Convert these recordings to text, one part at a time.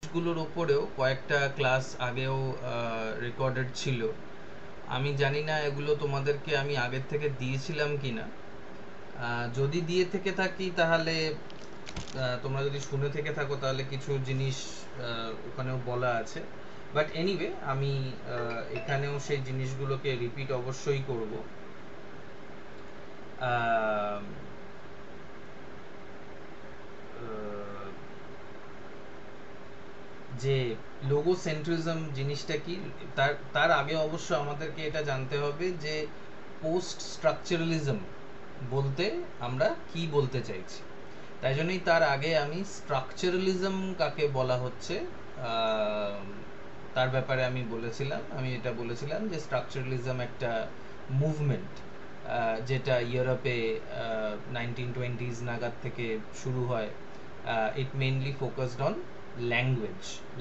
পোস্টগুলোর ওপরেও কয়েকটা ক্লাস আগেও রেকর্ডেড ছিল। আমি জানি না এগুলো তোমাদেরকে আমি আগের থেকে দিয়েছিলাম কি না। যদি দিয়ে থেকে থাকি তাহলে তোমরা যদি শুনে থেকে থাকো তাহলে কিছু জিনিস ওখানেও বলা আছে। বাট এনিওয়ে আমি এখানেও সেই জিনিসগুলোকে রিপিট অবশ্যই করব। যে লোগোসেন্ট্রিজম জিনিসটা কি, তার আগে অবশ্য আমাদেরকে এটা জানতে হবে যে পোস্ট স্ট্রাকচারালিজম বলতে আমরা কি বলতে চাইছি। তাই জন্যই তার আগে আমি স্ট্রাকচারালিজম কাকে বলা হচ্ছে তার ব্যাপারে আমি এটা বলেছিলাম যে স্ট্রাকচারালিজম একটা মুভমেন্ট যেটা ইউরোপে 1920s নাগাদ থেকে শুরু হয়। ইট মেইনলি ফোকাসড অন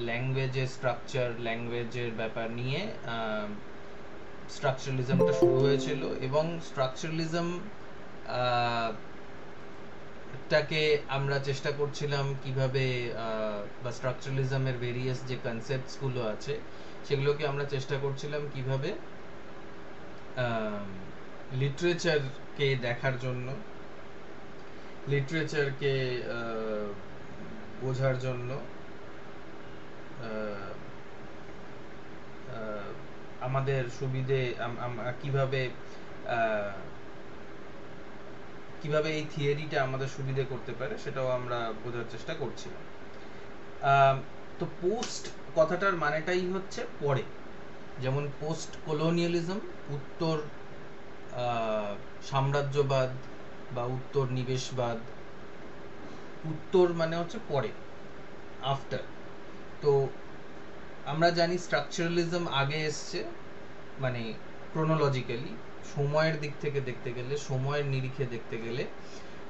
ল্যাঙ্গুয়েজের স্ট্রাকচার, ল্যাঙ্গুয়েজের ব্যাপার নিয়ে স্ট্রাকচারালিজমটা শুরু হয়েছিল। এবং স্ট্রাকচারালিজম টাকে আমরা চেষ্টা করছিলাম কিভাবে বা স্ট্রাকচারালিজমের ভেরিয়াস যে কনসেপ্টসগুলো আছে সেগুলোকে আমরা চেষ্টা করছিলাম কিভাবে লিটারেচারকে দেখার জন্য, লিটারেচারকে বোঝার জন্য আমাদের সুবিধে কিভাবে কিভাবে এই থিওরিটা আমাদের সুবিধে করতে পারে সেটাও আমরা বোঝার চেষ্টা করছিলাম। তো পোস্ট কথাটার মানেটাই হচ্ছে পরে, যেমন পোস্ট কলোনিয়ালিজম উত্তর সাম্রাজ্যবাদ বা উত্তর নিবেশবাদ। উত্তর মানে হচ্ছে পরে, আফটার। তো আমরা জানি স্ট্রাকচারালিজম আগে এসছে, মানে ক্রোনোলজিক্যালি সময়ের দিক থেকে দেখতে গেলে, সময়ের নিরিখে দেখতে গেলে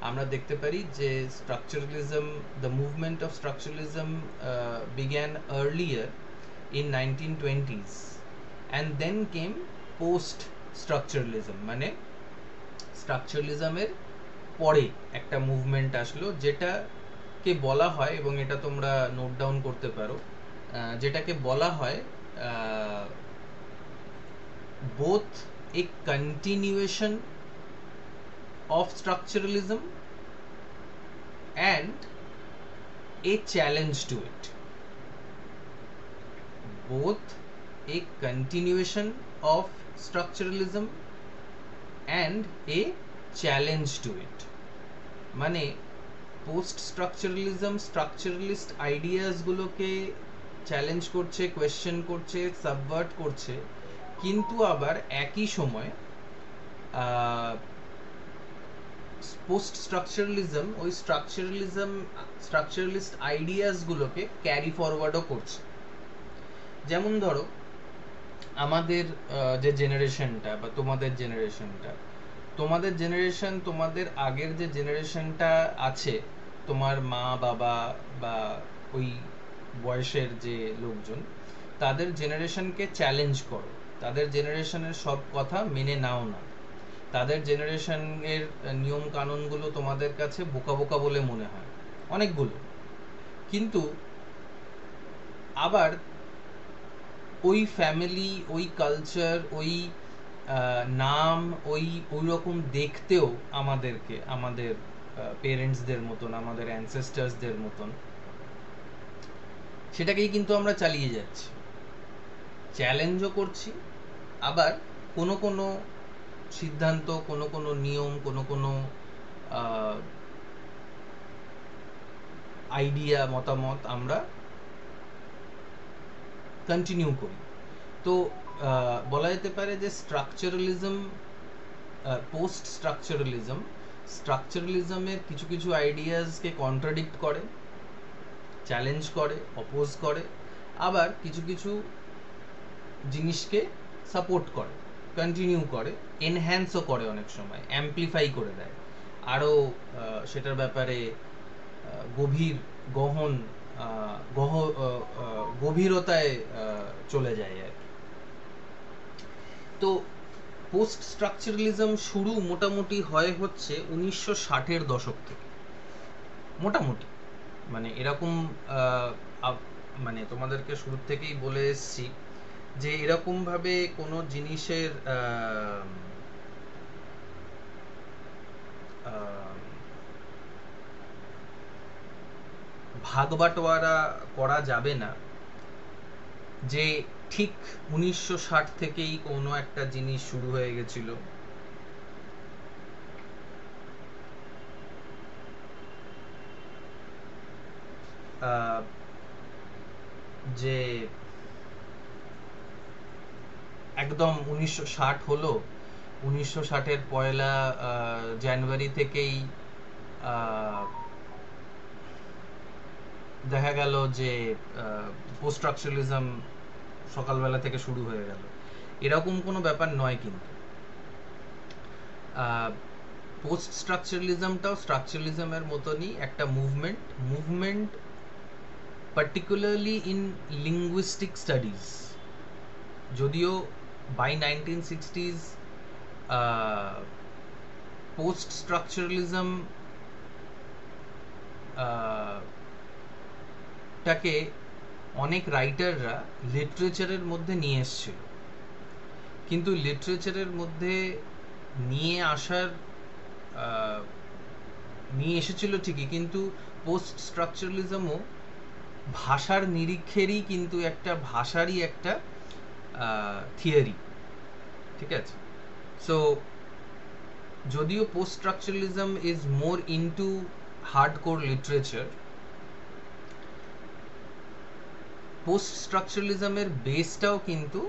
আমরা দেখতে পারি যে structuralism, the movement of structuralism began earlier in 1920s and then came post structuralism, মানে স্ট্রাকচারালিজমের পরে একটা মুভমেন্ট আসলো যেটাকে বলা হয়, এবং এটা তোমরা নোট ডাউন করতে পারো, যেটাকে বলা হয় both a continuation of structuralism and a challenge to it. Both a continuation of structuralism and a challenge to it. মানে পোস্ট স্ট্রাকচারালিজম স্ট্রাকচারালিস্ট আইডিয়াস গুলোকে চ্যালেঞ্জ করছে, কোয়েশ্চেন করছে, সাবভার্ট করছে, কিন্তু আবার একই সময় পোস্ট স্ট্রাকচারালিজম ওই স্ট্রাকচারালিস্ট আইডিয়াস গুলোকে ক্যারি ফরওয়ার্ডও করছে। যেমন ধরো আমাদের যে জেনারেশনটা বা তোমাদের জেনারেশন, তোমাদের আগের যে জেনারেশনটা আছে, তোমার মা বাবা বা ওই বয়সের যে লোকজন, তাদের জেনারেশনকে চ্যালেঞ্জ করো, তাদের জেনারেশনের সব কথা মেনে নাও না, তাদের জেনারেশনের নিয়ম কানুনগুলো তোমাদের কাছে বোকা বোকা বলে মনে হয় অনেকগুলো, কিন্তু আবার ওই ফ্যামিলি, ওই কালচার, ওই নাম, ওই রকম দেখতেও আমাদেরকে, আমাদের পেরেন্টসদের মতন, আমাদের অ্যানসেস্টার্সদের মতন, সেটাকেই কিন্তু আমরা চালিয়ে যাচ্ছি, চ্যালেঞ্জও করছি। আবার কোনো কোনো সিদ্ধান্ত, কোনো কোনো নিয়ম, কোনো কোনো আইডিয়া, মতামত আমরা কন্টিনিউ করি। তো বলা যেতে পারে যে স্ট্রাকচারালিজম, পোস্ট স্ট্রাকচারালিজমের কিছু কিছু আইডিয়াসকে কন্ট্রাডিক্ট করে, চ্যালেঞ্জ করে, অপোজ করে, আবার কিছু কিছু জিনিসকে সাপোর্ট করে, কন্টিনিউ করে, এনহ্যান্সও করে, অনেক সময় অ্যাম্পলিফাই করে দেয়, আরও সেটার ব্যাপারে গভীরতায় চলে যায় আর কি। তো পোস্ট স্ট্রাকচারালিজম শুরু মোটামুটি হচ্ছে 1960-এর দশক থেকে, মোটামুটি, মানে এরকম মানে তোমাদেরকে শুরু থেকেই বলে এসেছি যে এরকম ভাবে কোনো জিনিসের ভাগ বাটোয়ারা করা যাবে না যে ঠিক 1960 থেকেই কোনো একটা জিনিস শুরু হয়ে গেছিল, যে একদম 1960 হলো, 1960-এর পয়লা জানুয়ারি থেকেই দেখা গেল যে পোস্ট স্ট্রাকচারালিজম সকালবেলা থেকে শুরু হয়ে গেল, এরকম কোনো ব্যাপার নয়। কিন্তু পোস্ট স্ট্রাকচারালিজমটাও স্ট্রাকচারালিজমের মতনই একটা movement particularly in linguistic studies. যদিও বাই 1960s পোস্ট স্ট্রাকচারালিজম টাকে অনেক রাইটাররা লিটারেচারের মধ্যে নিয়ে এসেছিল, কিন্তু লিটারেচারের মধ্যে নিয়ে এসেছিল ঠিকই, কিন্তু পোস্ট স্ট্রাকচারালিজমও ভাষার নিরীক্ষেরই কিন্তু ভাষারই একটা থিওরি, ঠিক আছে? সো যদিও post structuralism is more into hardcore literature, post স্ট্রাকচারালিজমের বেসটাও কিন্তু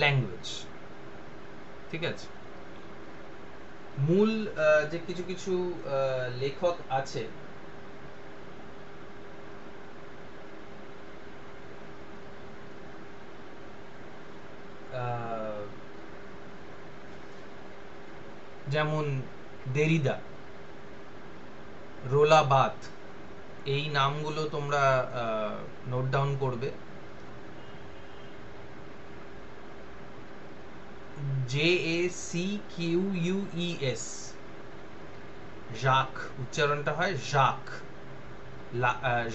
ল্যাঙ্গুয়েজ, ঠিক আছে? মূল যে কিছু কিছু লেখক আছে, যেমন দেরিদা, রোলা বাত, এই নামগুলো তোমরা নোট ডাউন করবে। JACQUES, জাক, উচ্চারণটা হয় জাক,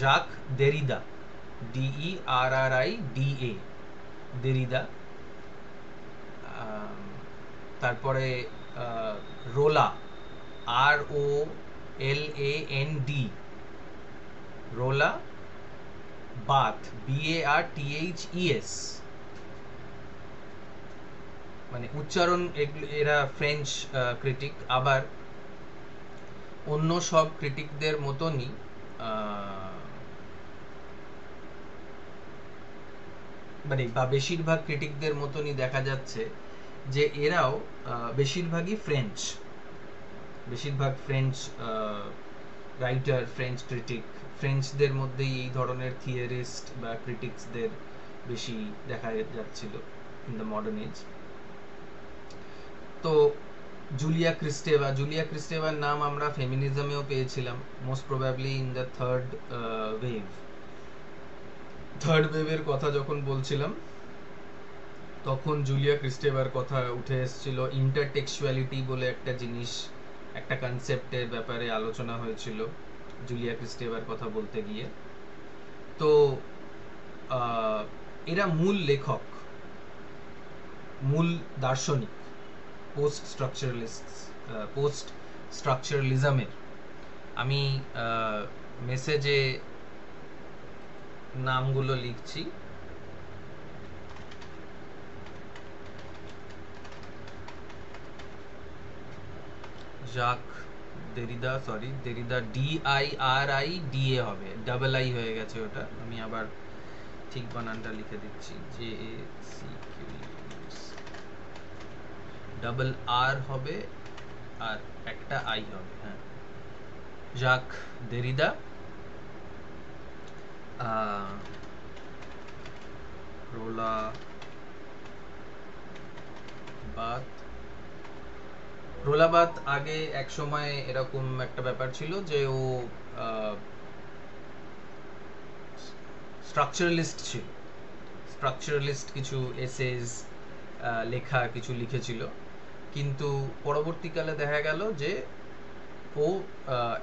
জাক দেরিদা, DERRIDA, দেরিদা। তারপরে রোলা, ROLAND, রোলা বাত, BARTHES, মানে উচ্চারণ এরা ফ্রেঞ্চ ক্রিটিক। আবার অন্য সব ক্রিটিকদের মতনই মানে বা বেশিরভাগ ক্রিটিকদের মতনই দেখা যাচ্ছে যে এরাও বেশিরভাগই বেশিরভাগ ফ্রেঞ্চ রাইটার, ফ্রেঞ্চ ক্রিটিক, ফ্রেঞ্চদের মধ্যেই এই ধরনের থিওরিস্ট বা ক্রিটিক্সদের বেশি দেখা যাচ্ছিল ইন দ্য মডার্ন এজ। তো জুলিয়া ক্রিস্টেভার নাম আমরা ফেমিনিজমেও পেয়েছিলাম, most probably in the third ওয়েভের কথা যখন বলছিলাম তখন জুলিয়া ক্রিস্টেভার কথা উঠে এসেছিল। ইন্টারটেক্সচুয়ালিটি বলে একটা জিনিস, একটা কনসেপ্টের ব্যাপারে আলোচনা হয়েছিল জুলিয়া ক্রিস্টেভার কথা বলতে গিয়ে। তো এরা মূল লেখক, মূল দার্শনিক পোস্ট স্ট্রাকচারালিজমের। আমি মেসেজে নামগুলো লিখছি। জাক দেরিদা, দেরিদা DIRIDA হবে, ডাবল আই হয়ে গেছে ওটা, আমি আবার ঠিক বানানটা লিখে দিচ্ছি। JACQUES, ডাবল আর হবে আর একটা আই হবে, হ্যাঁ, জাক দেরিদা। রোলা বাত আগে এক সময় এরকম একটা ব্যাপার ছিল যে ও স্ট্রাকচারালিস্ট ছিল, কিছু এসেজ লেখা কিছু লিখেছিল, কিন্তু পরবর্তীকালে দেখা গেল যে ও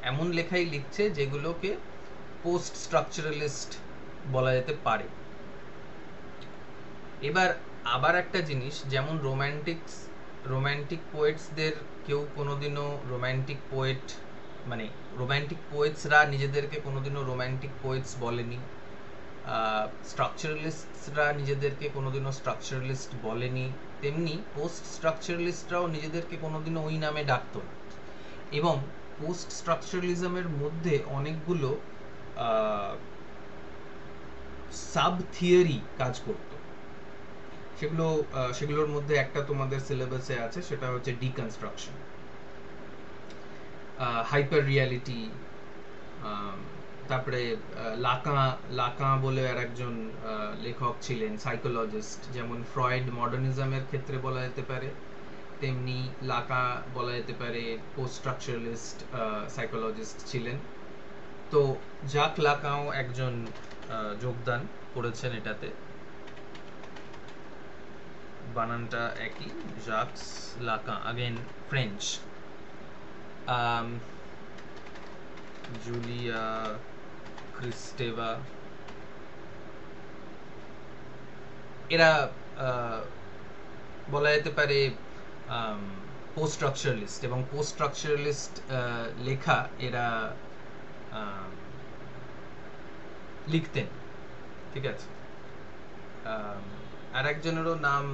এমন লেখাই লিখছে যেগুলোকে পোস্ট স্ট্রাকচারালিস্ট বলা যেতে পারে। এবার আবার একটা জিনিস, যেমন রোম্যান্টিক পোয়েটসদের কেউ কোনোদিনও রোম্যান্টিক পোয়েট, মানে রোম্যান্টিক পোয়েটসরা নিজেদেরকে কোনোদিনও রোম্যান্টিক পোয়েটস বলেনি, স্ট্রাকচারালিস্টরা নিজেদেরকে কোনোদিনও স্ট্রাকচারালিস্ট বলেনি, তেমনি পোস্ট স্ট্রাকচারালিস্টরাও নিজেদেরকে কোনোদিনও ওই নামে ডাকতো না। এবং পোস্ট স্ট্রাকচারালিজমের মধ্যে অনেকগুলো সাব থিওরি কাজ করত। সেগুলোর মধ্যে একটা তোমাদের সিলেবাসে আছে, সেটা হচ্ছে ডিকনস্ট্রাকশন, হাইপার রিয়ালিটি, তারপরে লাকাঁ বলে আর একজন লেখক ছিলেন, সাইকোলজিস্ট। যেমন ফ্রয়েড মডার্নিজমের ক্ষেত্রে বলা যেতে পারে, তেমনি লাকাঁ বলা যেতে পারে পোস্ট স্ট্রাকচারালিস্ট সাইকোলজিস্ট ছিলেন। তো জাক লাকাঁও একজন যোগদান করেছেন এটাতে, বানানটা একই, জাকস লাকাঁ, अगेन ফ্রেঞ্চ। জুলিয়া ক্রিস্টেভা, এরা বলা যেতে পারে পোস্ট স্ট্রাকচারালিস্ট, এবং পোস্ট স্ট্রাকচারালিস্ট লেখা এরা লিখতেন, ঠিক আছে। আর একজনেরও নাম,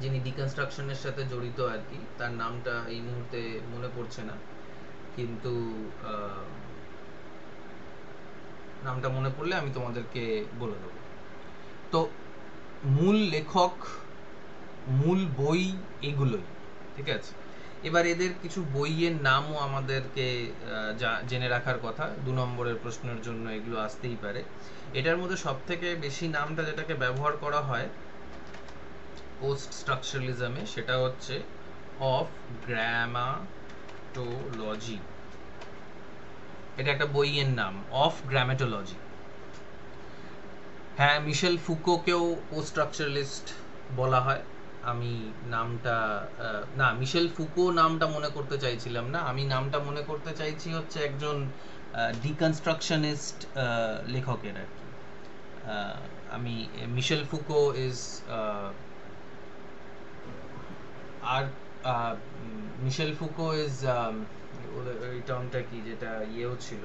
যিনি ডিকনস্ট্রাকশনের সাথে জড়িত আর কি, তার নামটা এই মুহূর্তে মনে পড়ছে না, কিন্তু নামটা মনে পড়লে আমি তোমাদেরকে বলে দেবো। তো মূল লেখক, মূল বই এগুলোই, ঠিক আছে। এবার এদের কিছু বইয়ের নামও আমাদেরকে জেনে রাখার কথা, 2 নম্বরের প্রশ্নের জন্য এগুলো আসতেই পারে। এটার মধ্যে সবথেকে বেশি নামটা যেটাকে ব্যবহার করা হয় পোস্ট স্ট্রাকচারালিজমে, সেটা হচ্ছে অফ গ্রামাটোলজি। এটা একটা বইয়ের নাম, অফ গ্রামাটোলজি। হ্যাঁ, মিশেল ফুকোকেও পোস্ট স্ট্রাকচারালিস্ট বলা হয়। আমি নামটা না, মিশেল ফুকো নামটা মনে করতে চাইছিলাম না, আমি নামটা মনে করতে চাইছি হচ্ছে একজন ডিকনস্ট্রাকশনিস্ট লেখকের আর কি। আমি মিশেল ফুকো ইজ আর মিশেল ফুকো ইজ ওই টার্মটা কি, যেটা ইয়েও ছিল,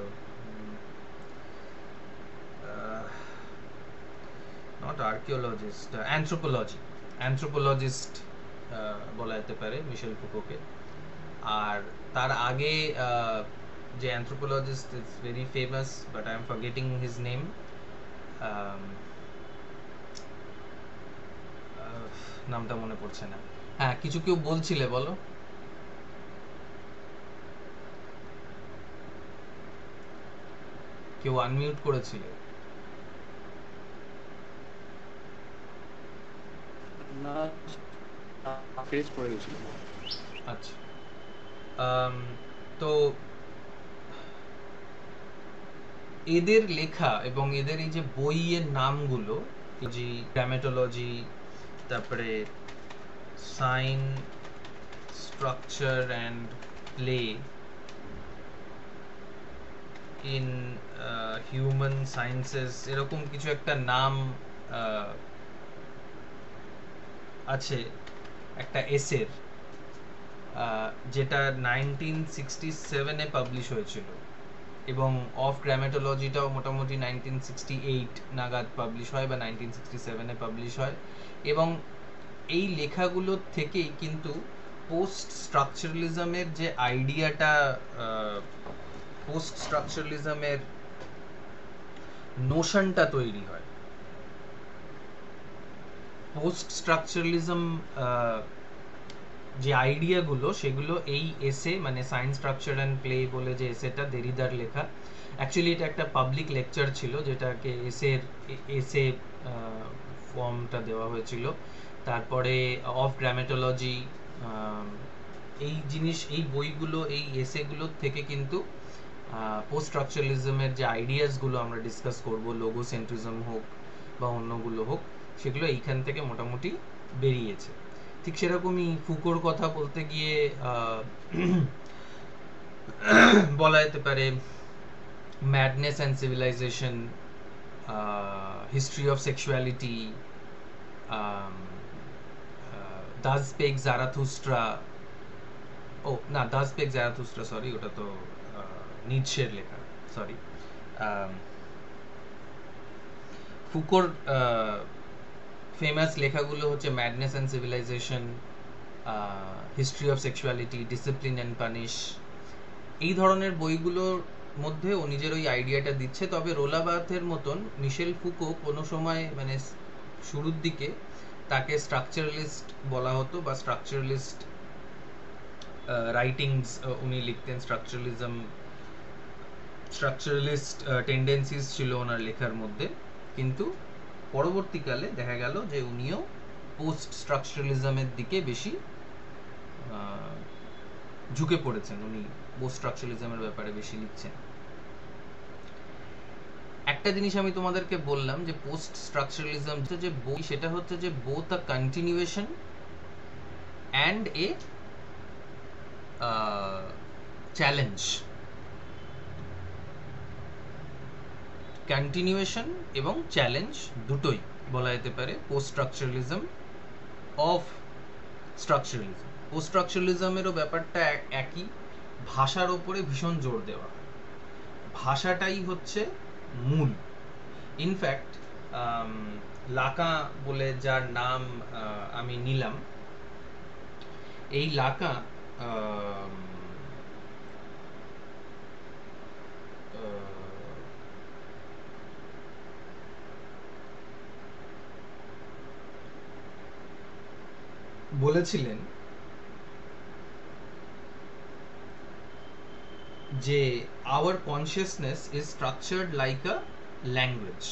নট আর্কিওলজিস্ট, অ্যানথ্রোপোলজিস্ট বলা যেতে পারে মিশেল ফুকোকে। আর তার আগে যে anthropologist is very famous, but I am forgetting his name, নামটা মনে পড়ছে না। হ্যাঁ, কিছু কেউ বলছিলে, বলো। কেউ আনমিউট করেছিলে? না, ফেস করে গেছিল। আচ্ছা, তো এদের লেখা এবং এদের এই যে বইয়ের নামগুলো, গ্রামেটোলজি, তারপরে sign structure and play in human sciences, এরকম কিছু একটা নাম আছে একটা এসের, যেটা 1967-এ পাবলিশ হয়েছিল, এবং অফ গ্রামেটোলজিটাও মোটামুটি 1968 নাগাদ পাবলিশ হয়, বা 1967-এ পাবলিশ হয়। এবং এই লেখাগুলোর থেকেই কিন্তু পোস্ট স্ট্রাকচারালিজমের যে আইডিয়াটা, পোস্ট স্ট্রাকচারালিজমের নোশনটা তৈরি হয়। পোস্ট স্ট্রাকচারালিজম যে আইডিয়াগুলো, সেগুলো এই এসে, মানে সায়েন্স স্ট্রাকচার অ্যান্ড প্লে বলে যে এসেটা, দেরিদার লেখা, অ্যাকচুয়ালি এটা একটা পাবলিক লেকচার ছিল, যেটাকে এসে ফর্মটা দেওয়া হয়েছিল। তারপরে অফ গ্রামেটোলজি, এই বইগুলো, এই এসেগুলোর থেকে কিন্তু পোস্ট স্ট্রাকচারালিজমের যে আইডিয়াসগুলো আমরা ডিসকাস করব, লোগোসেন্ট্রিজম হোক বা অন্যগুলো হোক, সেগুলো এইখান থেকে মোটামুটি বেরিয়েছে। ঠিক সেরকমই ফুকোর কথা বলতে গিয়ে বলা যেতে পারে madness and civilisation, history of sexuality, দাস পেগ জারাথুস্ট্রা, ও না, দাস পেগ জারাথুস্ট্রা সরি, ওটা তো নিটশের লেখা, সরি। ফুকোর ফেমাস লেখাগুলো হচ্ছে madness and civilisation, history of sexuality, discipline and punish. এই ধরনের বইগুলোর মধ্যে ও নিজের ওই আইডিয়াটা দিচ্ছে। তবে রোলা বার্থের মতন মিশেল ফুকো কোনো সময় মানে শুরুর দিকে তাকে স্ট্রাকচারালিস্ট বলা হতো, বা স্ট্রাকচারালিস্ট রাইটিংস উনি লিখতেন, স্ট্রাকচারালিস্ট টেন্ডেন্সিস ছিল ওনার লেখার মধ্যে। কিন্তু পরবর্তীকালে দেখা গেল যে উনিও পোস্ট স্ট্রাকচারালিজমের দিকে বেশি ঝুঁকে পড়েছেন, উনি পোস্ট স্ট্রাকচারালিজমের ব্যাপারে বেশি লিখছেন। একটা জিনিস আমি তোমাদেরকে বললাম যে পোস্ট স্ট্রাকচারালিজম যে বই, সেটা হচ্ছে যে both a continuation and a challenge. Continuation এবং চ্যালেঞ্জ দুটোই বলা যেতে পারে post structuralism of structuralism. Post স্ট্রাকচারালিজমেরও ব্যাপারটা একই, ভাষার ওপরে ভীষণ জোর দেওয়া হয়, ভাষাটাই হচ্ছে মূল। ইনফ্যাক্ট লাকা বলে যার নাম আমি নিলাম, এই লাকা বলেছিলেন যে our consciousness is structured like a language.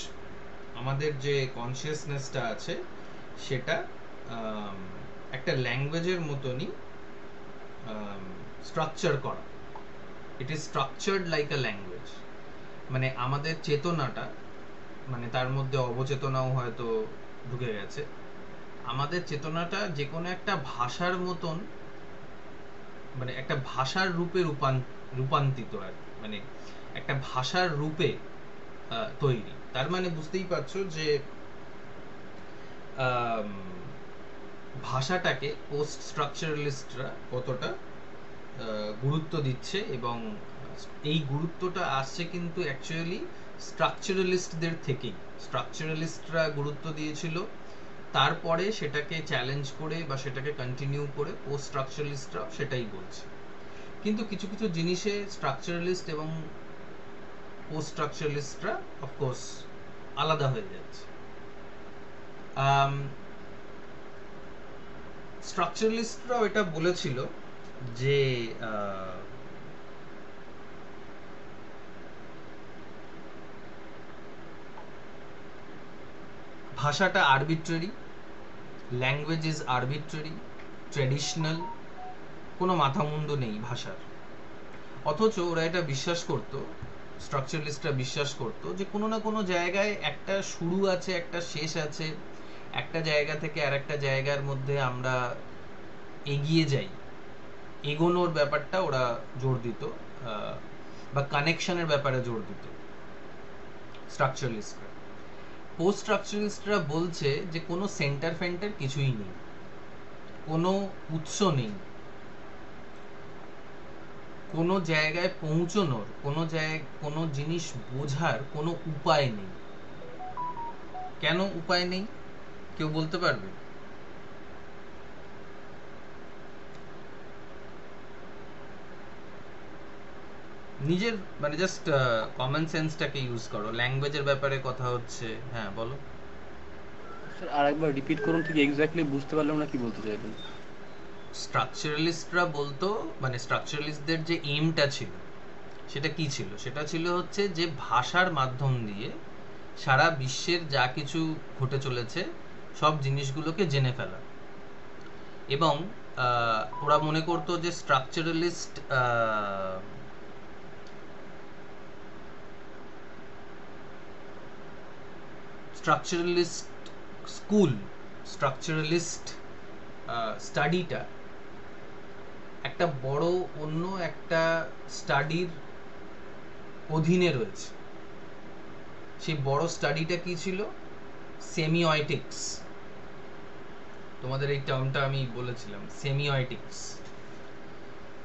আমাদের যে কনসিয়াসনেসটা আছে সেটা একটা ল্যাঙ্গুয়েজের মতনই স্ট্রাকচার করা। It is structured like a language, মানে আমাদের চেতনাটা, মানে তার মধ্যে অবচেতনাও হয়তো ঢুকে গেছে, আমাদের চেতনাটা যে কোনো একটা ভাষার মতন, মানে একটা ভাষার রূপে রূপান্তরিত আর মানে একটা ভাষার রূপে তৈরি। তার মানে বুঝতেই পারছো যে ভাষাটাকে পোস্ট স্ট্রাকচারালিস্টরা কতটা গুরুত্ব দিচ্ছে, এবং এই গুরুত্বটা আসছে কিন্তু অ্যাকচুয়ালি স্ট্রাকচারালিস্টদের থেকেই। স্ট্রাকচারালিস্টরা গুরুত্ব দিয়েছিল, তারপরে সেটাকে চ্যালেঞ্জ করে বা সেটাকে কন্টিনিউ করে পোস্ট স্ট্রাকচারালিস্টরাও সেটাই বলছে। কিন্তু কিছু কিছু জিনিসে স্ট্রাকচারালিস্ট এবং পোস্ট স্ট্রাকচারালিস্টরা অফকোর্স আলাদা হয়ে যাচ্ছে। স্ট্রাকচারালিস্টরাও এটা বলেছিল যে ভাষাটা arbitrary, language is arbitrary, traditional, কোনো মাথামুন্ডু নেই ভাষার। অথচ ওরা এটা বিশ্বাস করতো, স্ট্রাকচারালিস্টরা বিশ্বাস করতো যে কোনো না কোনো জায়গায় একটা শুরু আছে, একটা শেষ আছে, একটা জায়গা থেকে আর একটা জায়গার মধ্যে আমরা এগিয়ে যাই, এগোনোর ব্যাপারটা ওরা জোর দিত, বা কানেকশনের ব্যাপারে জোর দিত স্ট্রাকচারালিস্টরা। পোস্ট স্ট্রাকচারালিস্টরা বলছে যে কোনো সেন্টার ফেন্টার কিছুই নেই, কোনো উৎস নেই, কোনো জায়গায় পৌঁছনোর, কোনো জিনিস বোঝার কোনো উপায় নেই। কেন উপায় নেই কেউ বলতে পারবে? নিজের মানে জাস্ট কমন সেন্সটাকে ইউজ করো। ল্যাঙ্গুয়েজের ব্যাপারে কথা হচ্ছে, হ্যাঁ বলো। স্যার আরেকবার রিপিট করুন, ঠিক এক্স্যাক্টলি বুঝতে পারলাম না কি বলতে চাইলেন। স্ট্রাকচারালিস্টরা বলতো, মানে স্ট্রাকচারালিস্টদের যে এইমটা ছিল সেটা কি ছিল? সেটা ছিল হচ্ছে যে ভাষার মাধ্যম দিয়ে সারা বিশ্বের যা কিছু ঘটে চলেছে সব জিনিসগুলোকে জেনে ফেলা। এবং ওরা মনে করতো যে স্ট্রাকচারালিস্ট স্কুল, স্ট্রাকচারালিস্ট স্টাডিটা একটা বড় অন্য একটা স্টাডির অধীনে রয়েছে। সেই বড় স্টাডিটা কি ছিল? সেমিওটিক্স। তোমাদের এই টার্মটা আমি বলেছিলাম, সেমিওটিক্স।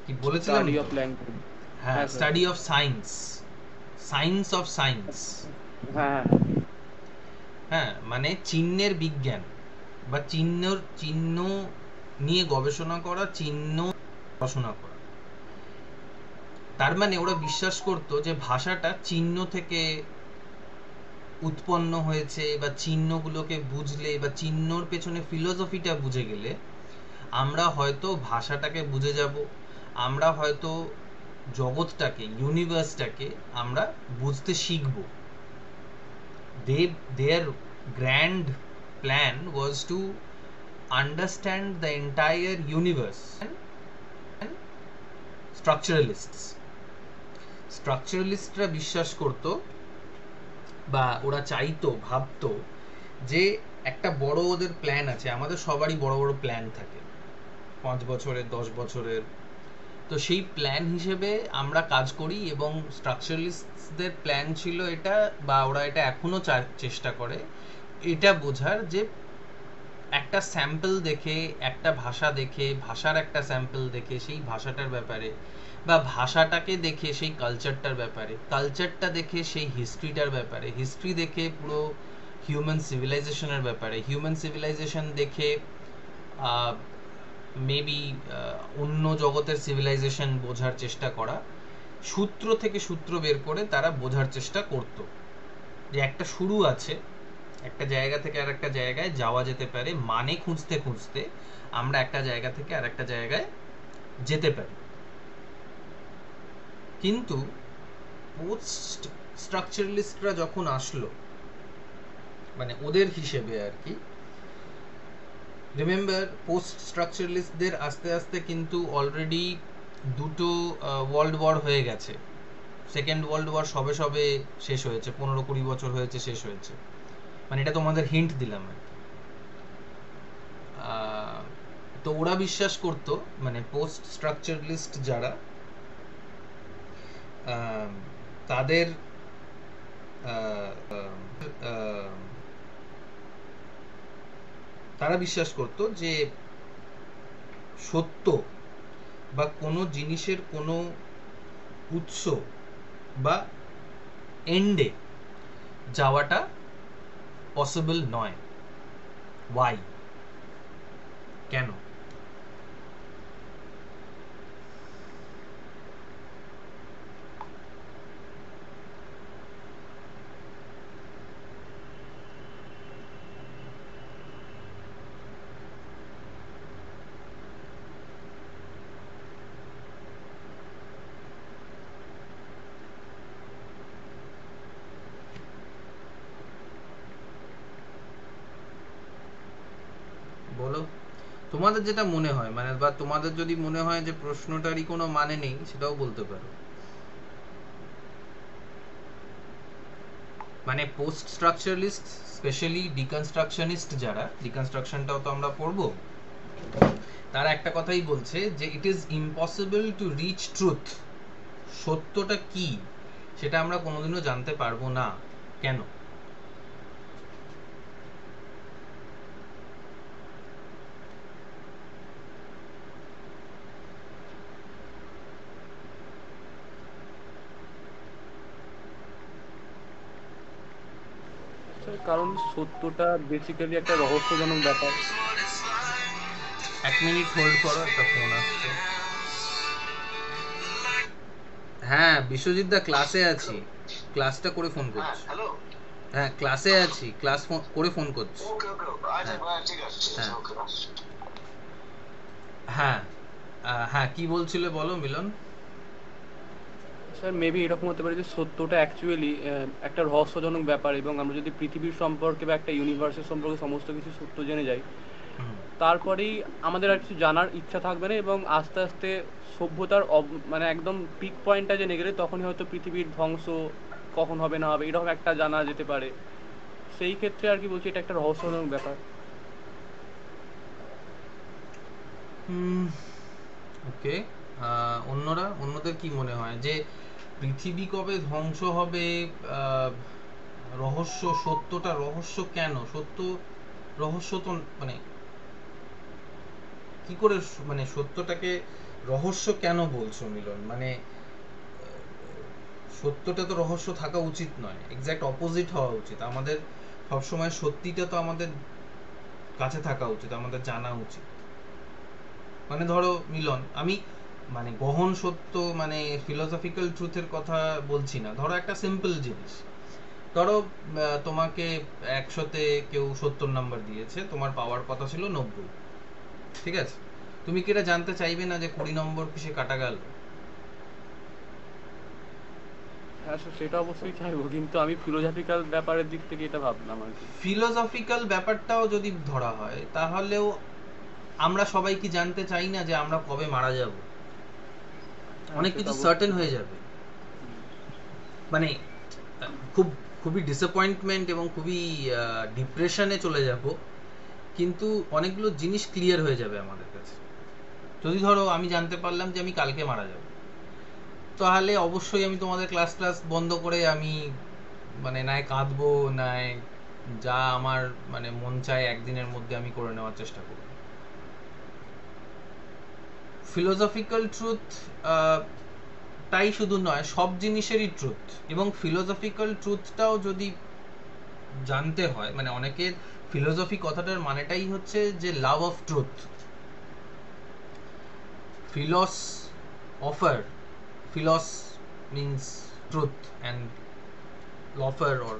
কি বলেছিলাম স্টাডি তো? Of language. হ্যাঁ, হ্যাঁ sir. Study of science, science of science. হ্যাঁ হ্যাঁ, মানে চিহ্নের বিজ্ঞান বা চিহ্ন নিয়ে গবেষণা করা, চিহ্ন পড়াশোনা করা। তার মানে ওরা বিশ্বাস করতো যে ভাষাটা চিহ্ন থেকে উৎপন্ন হয়েছে, বা চিহ্নগুলোকে বুঝলে বা চিহ্নর পেছনে ফিলোসফিটা বুঝে গেলে আমরা হয়তো ভাষাটাকে বুঝে যাব, আমরা হয়তো জগৎটাকে, ইউনিভার্সটাকে আমরা বুঝতে শিখব। Their grand plan was to understand the entire universe. স্ট্রাকচারালিস্টরা বিশ্বাস করত, বা ওরা চাইতো, ভাবতো যে একটা বড় ওদের প্ল্যান আছে। আমাদের সবারই বড় বড় প্ল্যান থাকে, 5 বছরের, 10 বছরের। তো সেই প্ল্যান হিসেবে আমরা কাজ করি, এবং স্ট্রাকচারালিস্টদের প্ল্যান ছিল এটা, বা ওরা এটা এখনো চেষ্টা করে এটা বোঝার যে একটা স্যাম্পল দেখে, একটা ভাষা দেখে, ভাষার একটা স্যাম্পল দেখে সেই ভাষাটার ব্যাপারে, বা ভাষাটাকে দেখে সেই কালচারটার ব্যাপারে, কালচারটা দেখে সেই হিস্ট্রিটার ব্যাপারে, হিস্ট্রি দেখে পুরো হিউম্যান সিভিলাইজেশনের ব্যাপারে, হিউম্যান সিভিলাইজেশন দেখে মেবি অন্য জগতের সিভিলাইজেশন বোঝার চেষ্টা করা। সূত্র থেকে সূত্র বের করে তারা বোঝার চেষ্টা করত যে একটা শুরু আছে, একটা জায়গা থেকে আর একটা জায়গায় যাওয়া যেতে পারে, মানে খুঁজতে খুঁজতে আমরা একটা জায়গা থেকে আর একটা জায়গায় যেতে পারি। কিন্তু পোস্ট স্ট্রাকচারালিস্টরা যখন আসলো, মানে ওদের হিসেবে আর কি, রিমেম্বার পোস্ট স্ট্রাকচারালিস্টদের আস্তে আস্তে কিন্তু অলরেডি দুটো ওয়ার্ল্ড ওয়ার হয়ে গেছে। সেকেন্ড ওয়ার্ল্ড ওয়ার সবে সবে শেষ হয়েছে, 15-20 বছর হয়েছে শেষ হয়েছে। মানে এটা তোমাদের হিন্ট দিলাম আর কি। তো ওরা বিশ্বাস করত, মানে পোস্ট স্ট্রাকচারালিস্ট যারা, তাদের তারা বিশ্বাস করত যে সত্য বা কোনো জিনিসের কোনো উৎস বা এন্ডে যাওয়াটা পসিবল নয়। ওয়াই? কেন? বলো, তোমাদের যেটা মনে হয়, মানে বা তোমাদের যদি মনে হয় যে প্রশ্নটারই কোনো মানে নেই, সেটাও বলতে পারো। মানে পোস্ট স্ট্রাকচারালিস্ট, স্পেশালি ডিকনস্ট্রাকশনিস্ট যারা, ডিকনস্ট্রাকশনটাও তো আমরা পড়বো, তারা একটা কথাই বলছে যে it is impossible to reach truth. সত্যটা কি সেটা আমরা কোনোদিনও জানতে পারবো না। কেন? স্যার, কারণ সত্যটা বেসিক্যালি একটা রহস্যজনক ব্যাপার। 1 মিনিট হোল্ড করো, একটা ফোন আসছে। হ্যাঁ বিশ্বজিৎ দা, ক্লাসে আছি, ক্লাসটা করে ফোন করছি। হ্যালো। হ্যাঁ ক্লাসে আছি, ক্লাস করে ফোন করছি। ওকে ওকে, আচ্ছা ঠিক আছে। হ্যাঁ ওকে। হ্যাঁ হ্যাঁ, কি বলছিলে বলো মিলন। স্যার মেবি এরকম হতে পারে যে সত্যটা অ্যাকচুয়ালি একটা রহস্যজনক ব্যাপার, এবং আমরা যদি পৃথিবীর সম্পর্কে বা একটা ইউনিভার্সের সম্পর্কে সমস্ত কিছু সত্য জেনে যাই, তারপরেই আমাদের আর কিছু জানার ইচ্ছা থাকবে না, এবং আস্তে আস্তে সভ্যতার মানে একদম পিক পয়েন্টটা জেনে গেলে তখনই হয়তো পৃথিবীর ধ্বংস কখন হবে না হবে এরকম একটা জানা যেতে পারে। সেই ক্ষেত্রে আর কি বলছি, এটা একটা রহস্যজনক ব্যাপার। ওকে, অন্যদের কি মনে হয় যে পৃথিবী কবে ধ্বংস হবে? রহস্য, সত্যটা রহস্য কেন? সত্য রহস্য তো মানে কি করে মানে সত্যটাকে রহস্য কেন বলছো মিলন? মানে সত্যটা তো রহস্য থাকা উচিত নয়, এক্স্যাক্ট অপোজিট হওয়া উচিত। আমাদের সবসময় সত্যিটা তো আমাদের কাছে থাকা উচিত, আমাদের জানা উচিত। মানে ধরো মিলন, আমি মানে গহন সত্য মানে ফিলোসফিক্যাল ট্রুথের কথা বলছি না, ধরো একটা সিম্পল জিনিস। ধরো তোমাকে 100-তে কেউ 70 নাম্বার দিয়েছে, তোমার পাওয়ার কথা ছিল 90, ঠিক আছে? তুমি কি এটা জানতে চাইবে না যে 20 নম্বর কিসে কাটা গেল? হ্যাঁ স্যার, সেটা অবশ্যই চাইবো, কিন্তু আমি ফিলোসফিক্যাল ব্যাপারের দিক থেকে এটা ভাবলাম আর কি। ফিলোসফিক্যাল ব্যাপারটাও যদি ধরা হয়, তাহলেও আমরা সবাই কি জানতে চাই না যে আমরা কবে মারা যাব? হ্যাঁ, অনেক সেটা কিছু অবশ্যই সার্টেন হয়ে চাইবো। যাবে, মানে খুব খুবই ডিসঅ্যাপয়েন্টমেন্ট এবং খুবই ডিপ্রেশনে চলে যাব, কিন্তু অনেকগুলো জিনিস ক্লিয়ার হয়ে যাবে আমাদের কাছে। যদি ধরো আমি জানতে পারলাম যে আমি কালকে মারা যাব, তাহলে অবশ্যই আমি তোমাদের ক্লাস ক্লাস বন্ধ করে আমি মানে নয় কাঁদবো, নয় যা আমার মানে মন চায় একদিনের মধ্যে আমি করে নেওয়ার চেষ্টা করব। ফিলোসফিক্যাল ট্রুথ তাই শুধু নয়, সব জিনিসেরই ট্রুথ। এবং ফিলোসফিক্যাল ট্রুথটাও যদি জানতে হয়, মানে অনেকের ফিলোসফি কথাটার মানেটাই হচ্ছে যে love of truth. Feels offer, feels means truth, and lofer or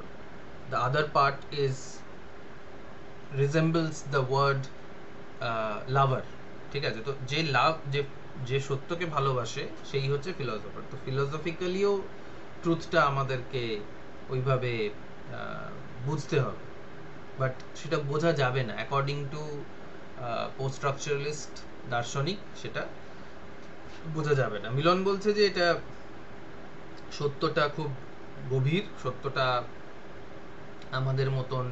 the other part is resembles the word lover, ঠিক আছে? তো যে লাভ, যে যে সত্যকে ভালোবাসে সেই হচ্ছে ফিলোসফার। তো ফিলোসফিক্যালিও ট্রুথটা আমাদেরকে ওইভাবে বুঝতে হবে, বাট সেটা বোঝা যাবে না অ্যাকর্ডিং টু পোস্ট স্ট্রাকচারালিস্ট দার্শনিক, সেটা বোঝা যাবে না। মিলন বলছে যে এটা সত্যটা খুব গভীর, সত্যটা আমাদের মতন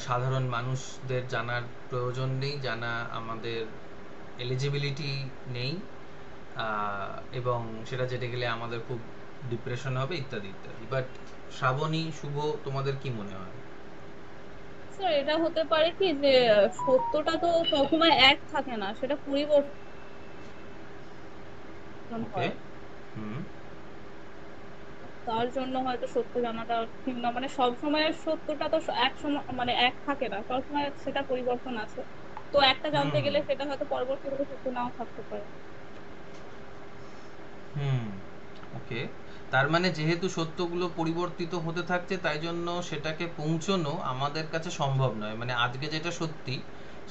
সাধারণ মানুষদের জানার প্রয়োজন নেই, জানা আমাদের এলিজিবিলিটি নেই, এবং সেটা যেতে গেলে আমাদের খুব ডিপ্রেশন হবে ইত্যাদি ইত্যাদি। বাট শ্রাবণী, শুভ, তোমাদের কি মনে হয়? স্যার এটা হতে পারে কি যে সত্যটা তো সবসময় এক থাকে না, সেটা পরিবর্তন ওকে। হয়। হুম। তার জন্য হয়তো সত্য জানাটা ঠিক না, মানে সব সময় সত্যটা তো এক সময় মানে এক থাকে না, সবসময় সেটা পরিবর্তন আছে। তো একটা হুম জানতে হুম গেলে সেটা হয়তো পরবর্তীকালে সত্য নাও থাকতে পারে। হুম। ওকে, তার মানে যেহেতু সত্যগুলো পরিবর্তিত হতে থাকছে, তাই জন্য সেটাকে পৌঁছানো আমাদের কাছে সম্ভব নয়। মানে আজকে যেটা সত্যি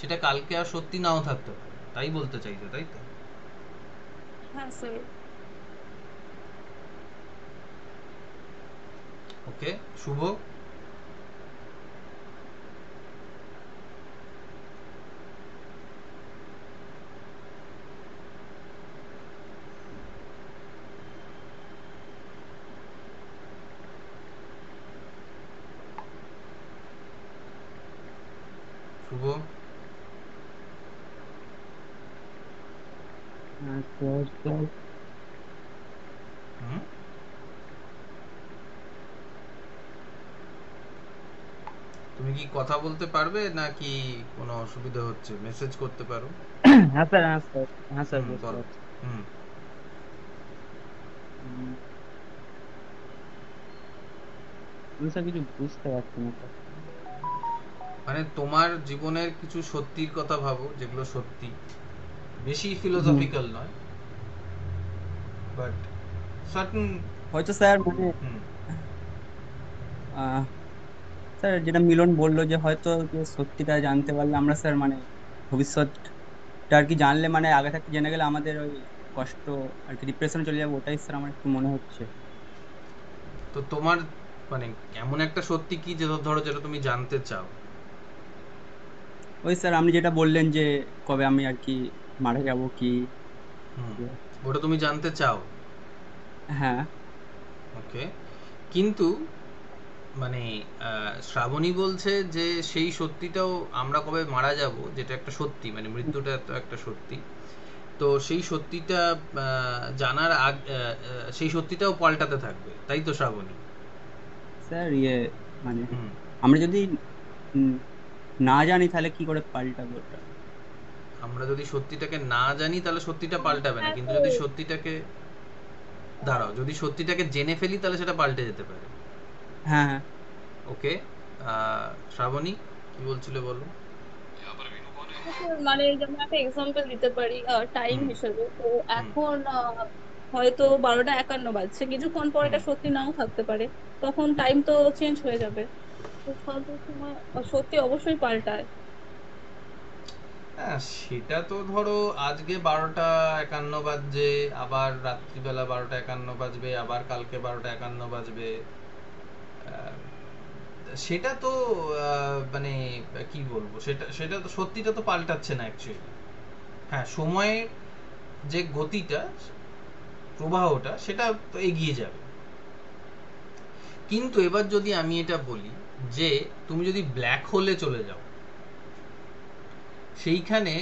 সেটা কালকে আর সত্যি নাও থাকতে পারে, তাই বলতে চাইছো, তাই তো? হ্যাঁ স্যার। ওকে, শুভ? শুভ? হুম। তুমি কি কথা বলতে পারবে নাকি কোনো অসুবিধা হচ্ছে? মেসেজ করতে পারো। হ্যাঁ স্যার, হ্যাঁ স্যার, হ্যাঁ স্যার, হুম, বুঝতে বলো। পারছি। হুম। উম, আমি স্যার কিছু বুঝতে পারছি না স্যার। মানে তোমার জীবনের কিছু সত্যির কথা ভাবো, যেগুলো সত্যি, বেশি হুম। ফিলোসফিক্যাল নয়, বাট সার্টেন। হয়তো স্যার মানে হুম আহ, স্যার যেটা মিলন বললো যে হয়তো যে সত্যিটা জানতে পারলে আমরা স্যার মানে ভবিষ্যৎটা আর কি জানলে মানে আগে থাকতে জেনে গেলে আমাদের ওই কষ্ট আর কি ডিপ্রেশনে চলে যাবে, ওটাই স্যার আমার একটু মনে হচ্ছে। তো তোমার মানে এমন একটা সত্যি কি, যেটা ধরো যেটা তুমি জানতে চাও? ওই স্যার আপনি যেটা বললেন যে কবে আমি আর কি মারা যাব কি। হুম, ওটা তুমি জানতে চাও। হ্যাঁ ওকে, কিন্তু মানে শ্রাবণী বলছে যে সেই সত্যিটাও, আমরা কবে মারা যাব যেটা একটা সত্যি, মানে মৃত্যুটা তো একটা সত্যি, তো সেই সত্যিটা জানার আগ সেই সত্যিটাও পাল্টাতে থাকবে, তাই তো শ্রাবণী? স্যার মানে হুম আমরা যদি উম, না জানি তাহলে কি করে পাল্টাবো ওটা? আমরা যদি সত্যিটাকে না জানি তাহলে সত্যিটা পাল্টাবে না, হ্যাঁ কিন্তু তো যদি সত্যিটাকে দাঁড়াও, যদি সত্যিটাকে জেনে ফেলি তাহলে সেটা পাল্টে যেতে পারে। হ্যাঁ, হ্যাঁ। ওকে, শ্রাবণী কি বলছিলে বলো। মানে যেমন একটা এক্সাম্পল দিতে পারি টাইম হুম হিসেবে। তো হুম এখন হয়তো 12টা 51 বাজছে, কিছুক্ষণ পর হুম এটা সত্যি নাও থাকতে পারে, তখন টাইম তো চেঞ্জ হয়ে যাবে। তো স্বল্প সময় সত্যি অবশ্যই পাল্টায়। হ্যাঁ, সেটা তো ধরো আজকে 12টা 51 বাজছে, আবার রাত্রিবেলা 12টা 51 বাজবে, আবার কালকে 12টা 51 বাজবে। আহ, সেটা তো মানে কি বলবো, সেটা সেটা তো সত্যিটা তো পাল্টাচ্ছে না অ্যাকচুয়ালি। হ্যাঁ, সময়ের যে গতিটা, প্রবাহটা, সেটা তো এগিয়ে যাবে। কিন্তু এবার যদি আমি এটা বলি যে তুমি যদি ব্ল্যাক হোলে চলে যাও, সেইখানে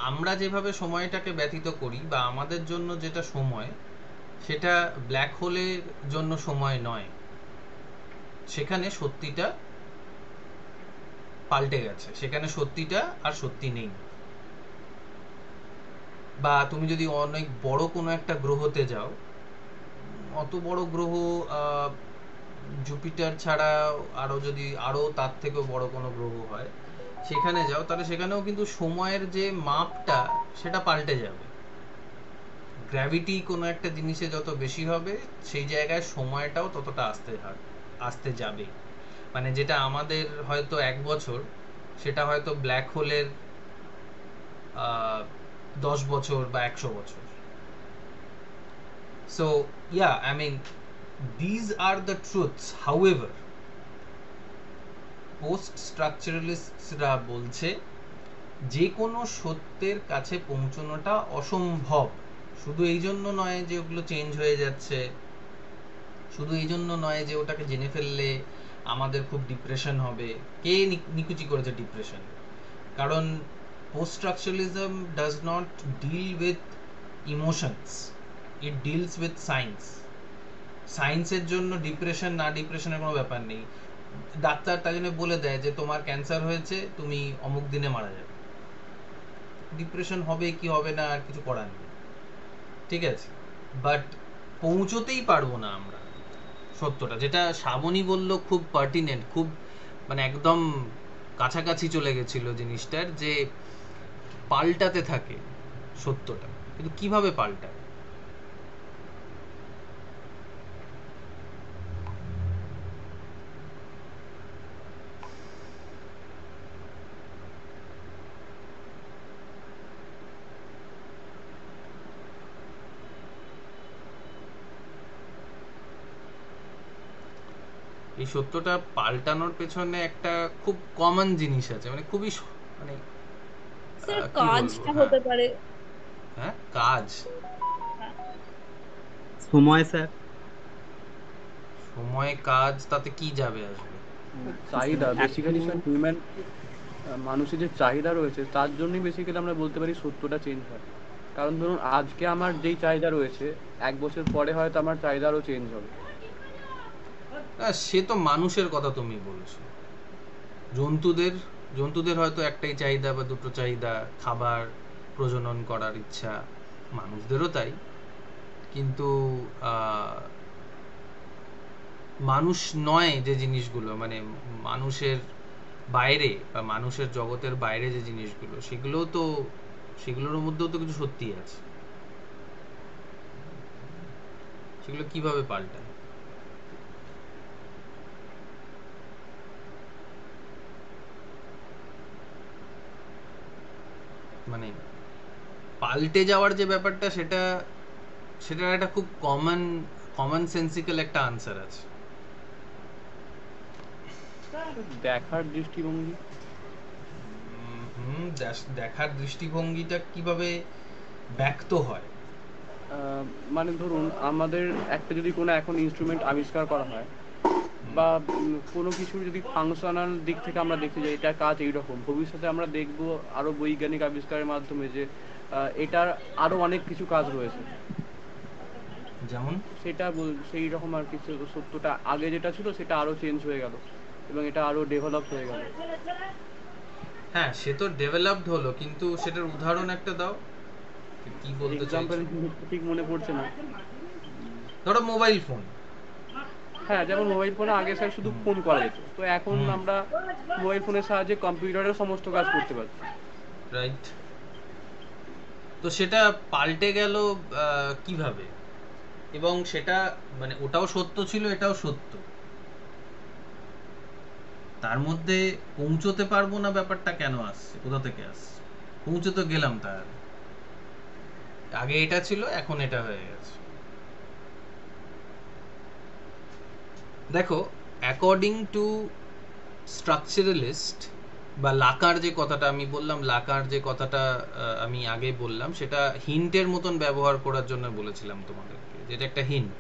আমরা যেভাবে সময়টাকে ব্যতীত করি বা আমাদের জন্য যেটা সময়, সেটা ব্ল্যাক হোলের জন্য সময় নয়। সেখানে সত্যিটা পাল্টে গেছে, সেখানে সত্যিটা আর সত্যি নেই। বা তুমি যদি অনেক বড় কোনো একটা গ্রহতে যাও, অত বড় গ্রহ আহ, জুপিটার ছাড়া আরো যদি আরো তার থেকেও বড় কোনো গ্রহ হয়, সেখানে যাও, তাহলে সেখানেও কিন্তু সময়ের যে মাপটা সেটা পাল্টে যাবে। গ্র্যাভিটি কোনো একটা জিনিসে যত বেশি হবে, সেই জায়গায় সময়টাও ততটা আসতে যাবে। মানে যেটা আমাদের হয়তো 1 বছর, সেটা হয়তো ব্ল্যাক হোলের 10 বছর বা 100 বছর। So yeah, I mean, these are the truths. However, post স্ট্রাকচারালিস্টরা বলছে যে কোনো সত্যের কাছে পৌঁছানোটা অসম্ভব। শুধু এই জন্য নয় যে ওগুলো চেঞ্জ হয়ে যাচ্ছে, শুধু এই জন্য নয় যে ওটাকে জেনে ফেললে আমাদের খুব ডিপ্রেশন হবে। কে নিকুচি করেছে ডিপ্রেশন? কারণ post structuralism does not deal with emotions, it deals with science. সায়েন্সের জন্য ডিপ্রেশন না ডিপ্রেশনের কোনো ব্যাপার নেই। ডাক্তার তাই জন্য বলে দেয় যে তোমার ক্যান্সার হয়েছে, তুমি অমুক দিনে মারা যাবে। ডিপ্রেশন হবে কি হবে না আর কিছু করার নেই, ঠিক আছে? বাট পৌঁছতেই পারবো না আমরা সত্যটা। যেটা শ্রাবণী বলল খুব পার্টিনেন্ট, খুব মানে একদম কাছাকাছি চলে গেছিল জিনিসটার, যে পাল্টাতে থাকে সত্যটা, কিন্তু কিভাবে পাল্টায়? এই সত্যটা পাল্টানোর পেছনে একটা খুব কমন জিনিস আছে, মানে খুবই মানে স্যার কি বলবো, কাজটা হ্যাঁ। হতে পারে। হ্যাঁ, কাজ। হ্যাঁ, সময় স্যার। সময়, কাজ, তাতে কি যাবে আসবে? চাহিদা বেসিক্যালি একটু স্যার, হিউম্যান মানুষের যে চাহিদা রয়েছে তার জন্যই বেসিক্যালি আমরা বলতে পারি সত্যটা চেঞ্জ হয়। কারণ ধরুন আজকে আমার যেই চাহিদা রয়েছে, 1 বছর পরে হয়তো আমার চাহিদা আরও চেঞ্জ হবে। না, সে তো মানুষের কথা তুমি বলছো। জন্তুদের জন্তুদের হয়তো একটাই চাহিদা বা দুটো চাহিদা, খাবার, প্রজনন করার ইচ্ছা। মানুষদেরও তাই। কিন্তু আহ, মানুষ নয় যে জিনিসগুলো, মানে মানুষের বাইরে বা মানুষের জগতের বাইরে যে জিনিসগুলো, সেগুলোও তো, সেগুলোর মধ্যেও তো কিছু সত্যি আছে। সেগুলো কিভাবে পাল্টায়? মানে পাল্টে যাওয়ার যে ব্যাপারটা, সেটা সেটার একটা খুব কমন সেন্সিক্যাল একটা আনসার আছে। দেখার দৃষ্টিভঙ্গি। দেখার দৃষ্টিভঙ্গিটা কিভাবে ব্যক্ত হয়? আহ, মানে ধরুন আমাদের একটা যদি কোনো এখন ইনস্ট্রুমেন্ট আবিষ্কার করা হয়, বা কোনো কিছুর যদি ফাংশনাল দিক থেকে আমরা দেখি যে এটা কাজ এইরকম, ভবিষ্যতে আমরা দেখব আরও বৈজ্ঞানিক আবিষ্কারের মাধ্যমে যে এটার আরও অনেক কিছু কাজ রয়েছে। যেমন? সেটা সেই রকম আর কিছু, সত্যটা আগে যেটা ছিল সেটা আরও চেঞ্জ হয়ে গেল। এবং এটা আরো ডেভেলপ হয়ে গেল। হ্যাঁ, সে তো ডেভেলপড হলো, কিন্তু সেটার উদাহরণ একটা দাও, কি বলতে এক্সাম্পল চাইছো? ঠিক মনে পড়ছে না। ধরো মোবাইল ফোন। হ্যাঁ, যেমন মোবাইল ফোনে আগে স্যার শুধু ফোন করা যেত, তো এখন আমরা মোবাইল ফোনের সাহায্যে কম্পিউটারের সমস্ত কাজ করতে পারছি। রাইট। তো সেটা পাল্টে গেল কিভাবে? এবং সেটা মানে ওটাও সত্য ছিল, এটাও সত্য, তার মধ্যে পৌঁছতে পারবো না ব্যাপারটা কেন আসছে, কোথা থেকে আসছে? পৌঁছতে গেলাম, তার আগে এটা ছিল, এখন এটা হয়ে গেছে। দেখো, অ্যাকর্ডিং টু স্ট্রাকচারালিস্ট বা লাকার যে কথাটা আমি বললাম, লাকার যে কথাটা আমি আগে বললাম, সেটা হিন্টের মতন ব্যবহার করার জন্য বলেছিলাম তোমাদেরকে, যেটা একটা হিন্ট।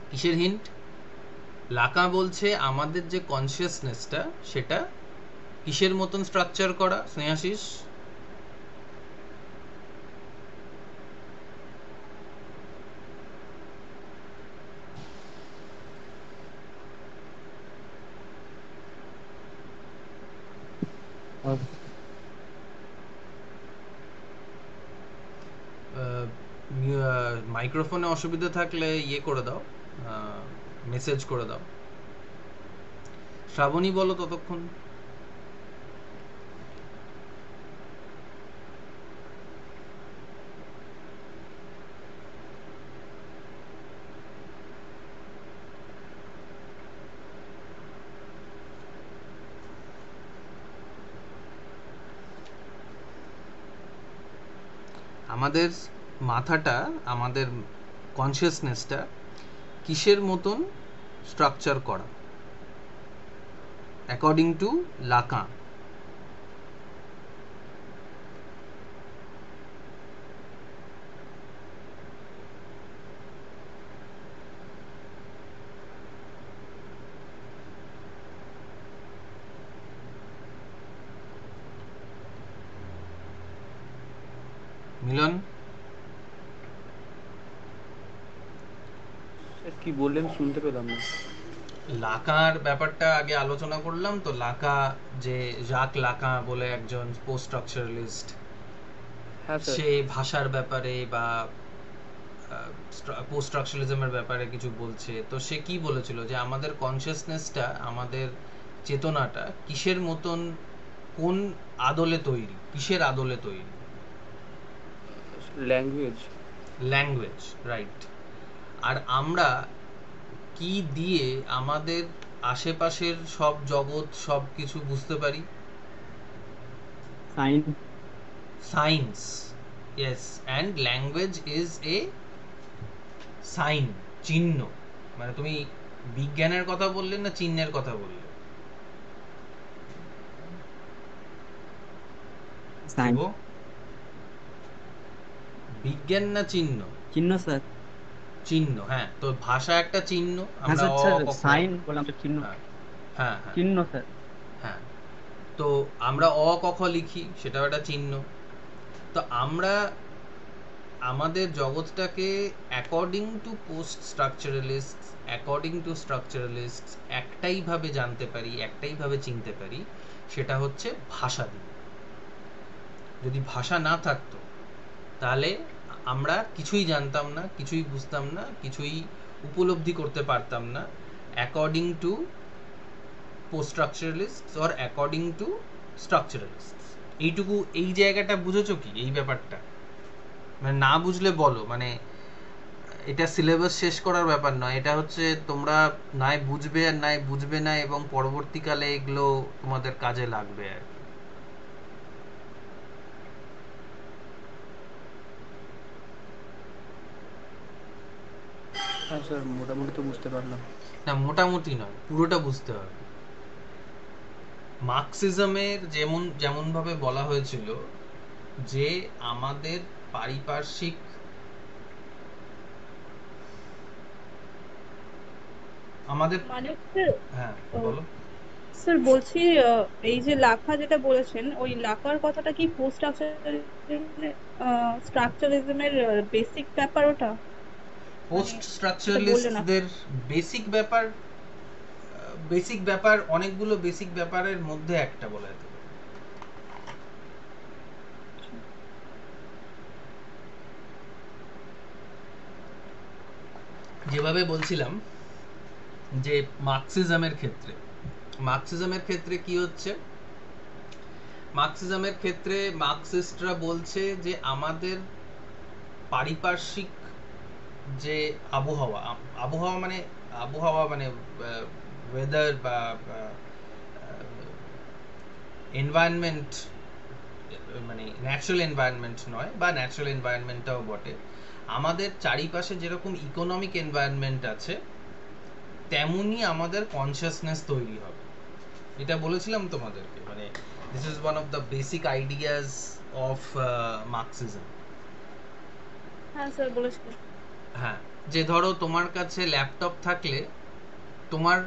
কিসের হিন্ট? লাকা বলছে আমাদের যে কনসিয়াসনেসটা, সেটা কিসের মতন স্ট্রাকচার করা, স্নেহাশিস? মাইক্রোফোনে অসুবিধা থাকলে ইয়ে করে দাও, মেসেজ করে দাও। শ্রাবণী বলো ততক্ষণ। আমাদের মাথাটা, আমাদের কনসিয়াসনেসটা কিসের মতন স্ট্রাকচার করা অ্যাকর্ডিং টু লাকা? মিলন, কি বললেন শুনতে পেলাম না। লাকার ব্যাপারটা আগে আলোচনা করলাম তো। লাকা, যে জাক লাকা বলে একজন পোস্ট স্ট্রাকচারালিস্ট, হ্যাঁ স্যার। সে ভাষার ব্যাপারে বা পোস্ট স্ট্রাকচারালিজমের ব্যাপারে কিছু বলছে। তো সে কি বলেছিল, যে আমাদের কনসিয়াসনেসটা, আমাদের চেতনাটা কিসের মতন, কোন আদলে তৈরি, কিসের আদলে তৈরি? ল্যাঙ্গুয়েজ। Language, right. আর আমরা কি দিয়ে আমাদের আশেপাশের সব জগৎ, সব কিছু বুঝতে পারি? Sign. Science, yes. And language is a sign, চিহ্ন। মানে তুমি বিজ্ঞানের কথা বললে না চিহ্নের কথা বললে? সাইন। বিজ্ঞান না চিহ্ন? চিহ্ন স্যার। চিহ্ন, হ্যাঁ। তো ভাষা একটা চিহ্ন। হ্যাঁ আমরা স্যার, অ ক খ, সাইন বললাম তো, চিহ্ন। হ্যাঁ হ্যাঁ হ্যাঁ চিহ্ন স্যার। হ্যাঁ। তো আমরা অ ক খ লিখি, সেটাও একটা চিহ্ন। তো আমরা আমাদের জগৎটাকে according to post structuralist, according to structuralist একটাই ভাবে জানতে পারি, একটাই ভাবে চিনতে পারি, সেটা হচ্ছে ভাষা দিয়ে। যদি ভাষা না থাকতো, তাহলে আমরা কিছুই জানতাম না, কিছুই বুঝতাম না, কিছুই উপলব্ধি করতে পারতাম না according to post structuralist or according to structuralist. এইটুকু, এই জায়গাটা বুঝেছো কি, এই ব্যাপারটা? মানে না বুঝলে বলো, মানে এটা সিলেবাস শেষ করার ব্যাপার নয়, এটা হচ্ছে তোমরা নাই বুঝবে আর নাই বুঝবে না, এবং পরবর্তীকালে এগুলো তোমাদের কাজে লাগবে আর কি। হ্যাঁ স্যার, মোটামুটি তো বুঝতে পারলাম। না, মোটামুটি নয়, পুরোটা বুঝতে হবে। মার্কসিজমের যেমন ভাবে বলা হয়েছিল যে আমাদের পারিপার্শ্বিক, আমাদের, মানে হ্যাঁ বলো। স্যার বলছি, এই যে লাখা যেটা বলেছেন, ওই লাখার কথাটা কি পোস্ট স্ট্রাকচারালিজমের বেসিক ব্যাপার ওটা? পোস্ট সেটা বললেন স্ট্রাকচারালিস্টদের বেসিক ব্যাপার বেসিক ব্যাপার, অনেকগুলো বেসিক ব্যাপারের মধ্যে একটা বলা যেতে পারে। যেভাবে বলছিলাম যে মার্কসিজমের ক্ষেত্রে কি হচ্ছে, মার্কসিজমের ক্ষেত্রে মার্কসিস্টরা বলছে যে আমাদের পারিপার্শ্বিক যে আবহাওয়া মানে ওয়েদার বা এনভায়রনমেন্ট, মানে ন্যাচারাল এনভায়রনমেন্ট নয়, বা ন্যাচারাল এনভায়রনমেন্টটাও বটে, আমাদের চারিপাশে যেরকম ইকোনমিক এনভায়রনমেন্ট আছে তেমনি আমাদের কনসিয়াসনেস তৈরি হবে। এটা বলেছিলাম তোমাদেরকে, মানে this is one of the basic ideas of Marxism. হ্যাঁ স্যার বলেছিলেন। হ্যাঁ, যে ধরো তোমার কাছে ল্যাপটপ থাকলে তোমার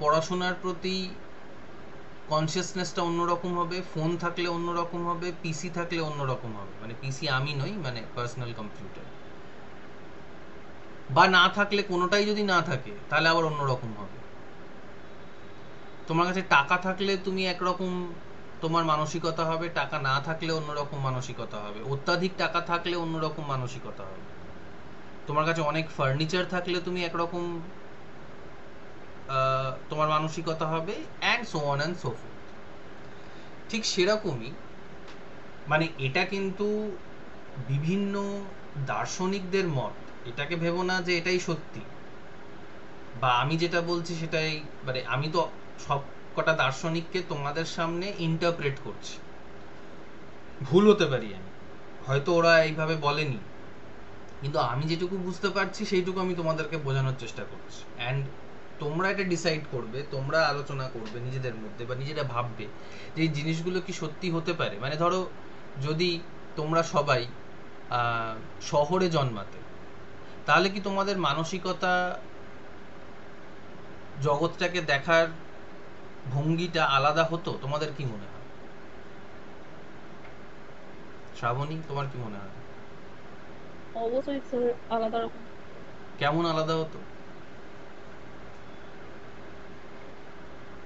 পড়াশোনার প্রতি কনসিয়াসনেসটা অন্যরকম হবে, ফোন থাকলে অন্যরকম হবে, পিসি থাকলে অন্যরকম হবে, মানে পিসি আমি নই, মানে পার্সোনাল কম্পিউটার, বা না থাকলে কোনোটাই যদি না থাকে তাহলে আবার অন্যরকম হবে। তোমার কাছে টাকা থাকলে তুমি একরকম তোমার মানসিকতা হবে, টাকা না থাকলে অন্যরকম মানসিকতা হবে, অত্যাধিক টাকা থাকলে অন্যরকম মানসিকতা হবে, তোমার কাছে অনেক ফার্নিচার থাকলে তুমি একরকম তোমার মানসিকতা হবে, and so on and so fourth. ঠিক সেরকমই, মানে এটা কিন্তু বিভিন্ন দার্শনিকদের মত, এটাকে ভেবো না যে এটাই সত্যি বা আমি যেটা বলছি সেটাই, মানে আমি তো সব কটা দার্শনিককে তোমাদের সামনে ইন্টারপ্রেট করছি, ভুল হতে পারি আমি, হয়তো ওরা এইভাবে বলেনি, কিন্তু আমি যেটুকু বুঝতে পারছি সেইটুকু আমি তোমাদেরকে বোঝানোর চেষ্টা করছি। অ্যান্ড তোমরা এটা ডিসাইড করবে, তোমরা আলোচনা করবে নিজেদের মধ্যে বা নিজেরা ভাববে যে এই জিনিসগুলো কি সত্যি হতে পারে। মানে ধরো যদি তোমরা সবাই শহরে জন্মাতে, তাহলে কি তোমাদের মানসিকতা, জগৎটাকে দেখার ভঙ্গিটা আলাদা হতো? তোমাদের কি মনে হয়? শ্রাবণী, তোমার কি মনে হয়? অবশ্যই স্যার আলাদা রকম। কেমন আলাদা হতো?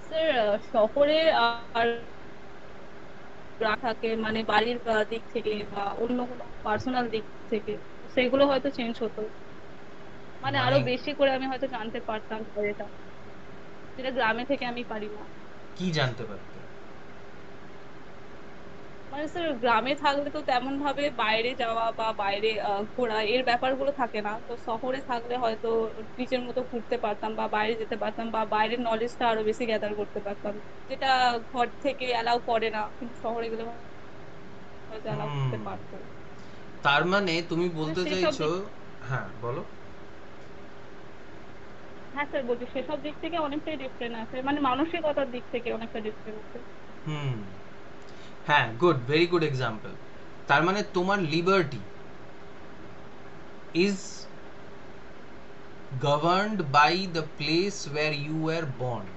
স্যার শহরে আর থাকে মানে বাড়ির দিক থেকে বা অন্য কোনো পার্সোনাল দিক থেকে সেগুলো হয়তো চেঞ্জ হতো, মানে মানে আরো বেশি করে আমি হয়তো জানতে পারতাম এটা, যেটা গ্রামে থেকে আমি পারি না। কি জানতে পারতে? মানে স্যার গ্রামে থাকলে তো তেমন ভাবে বাইরে যাওয়া বা বাইরে ঘোরা এর ব্যাপারগুলো থাকে না, তো শহরে থাকলে হয়তো নিজের মতো ঘুরতে পারতাম বা বাইরে যেতে পারতাম বা বাইরের নলেজটা আরো বেশি গ্যাদার করতে পারতাম, যেটা ঘর থেকে অ্যালাউ করে না, কিন্তু শহরে গেলে হয়তো অ্যালাউ হুম, করতে পারতো। তার মানে তুমি মানে বলতে সেসব চাইছো, দিক, হ্যাঁ বলো। হ্যাঁ স্যার বলছি সেসব দিক থেকে অনেকটাই ডিফারেন্ট আছে, মানে মানসিকতার দিক থেকে অনেকটা ডিফারেন্ট আছে। হুম, হ্যাঁ, গুড, ভেরি গুড এক্সাম্পল। তার মানে তোমার liberty is governed by the place where you were born.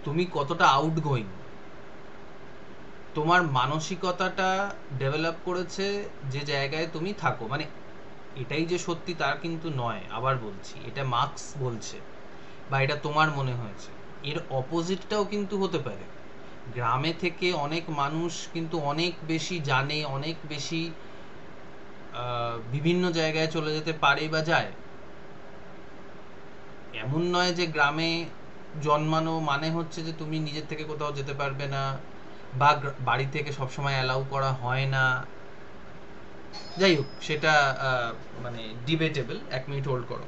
তুমি কতটা আউটগোয়িং, তোমার মানসিকতাটা ডেভেলপ করেছে যে জায়গায় তুমি থাকো। মানে এটাই যে সত্যি তার কিন্তু নয়, আবার বলছি, এটা মার্কস বলছে বা এটা তোমার মনে হয়েছে, এর অপোজিটটাও কিন্তু হতে পারে। গ্রামে থেকে অনেক মানুষ কিন্তু অনেক বেশি জানে, অনেক বেশি বিভিন্ন জায়গায় চলে যেতে পারে বা যায়। এমন নয় যে গ্রামে জন্মানো মানে হচ্ছে যে তুমি নিজের থেকে কোথাও যেতে পারবে না, বা বাড়ি থেকে সবসময় অ্যালাউ করা হয় না। যাই হোক, সেটা মানে ডিবেটেবল। 1 মিনিট হোল্ড করো।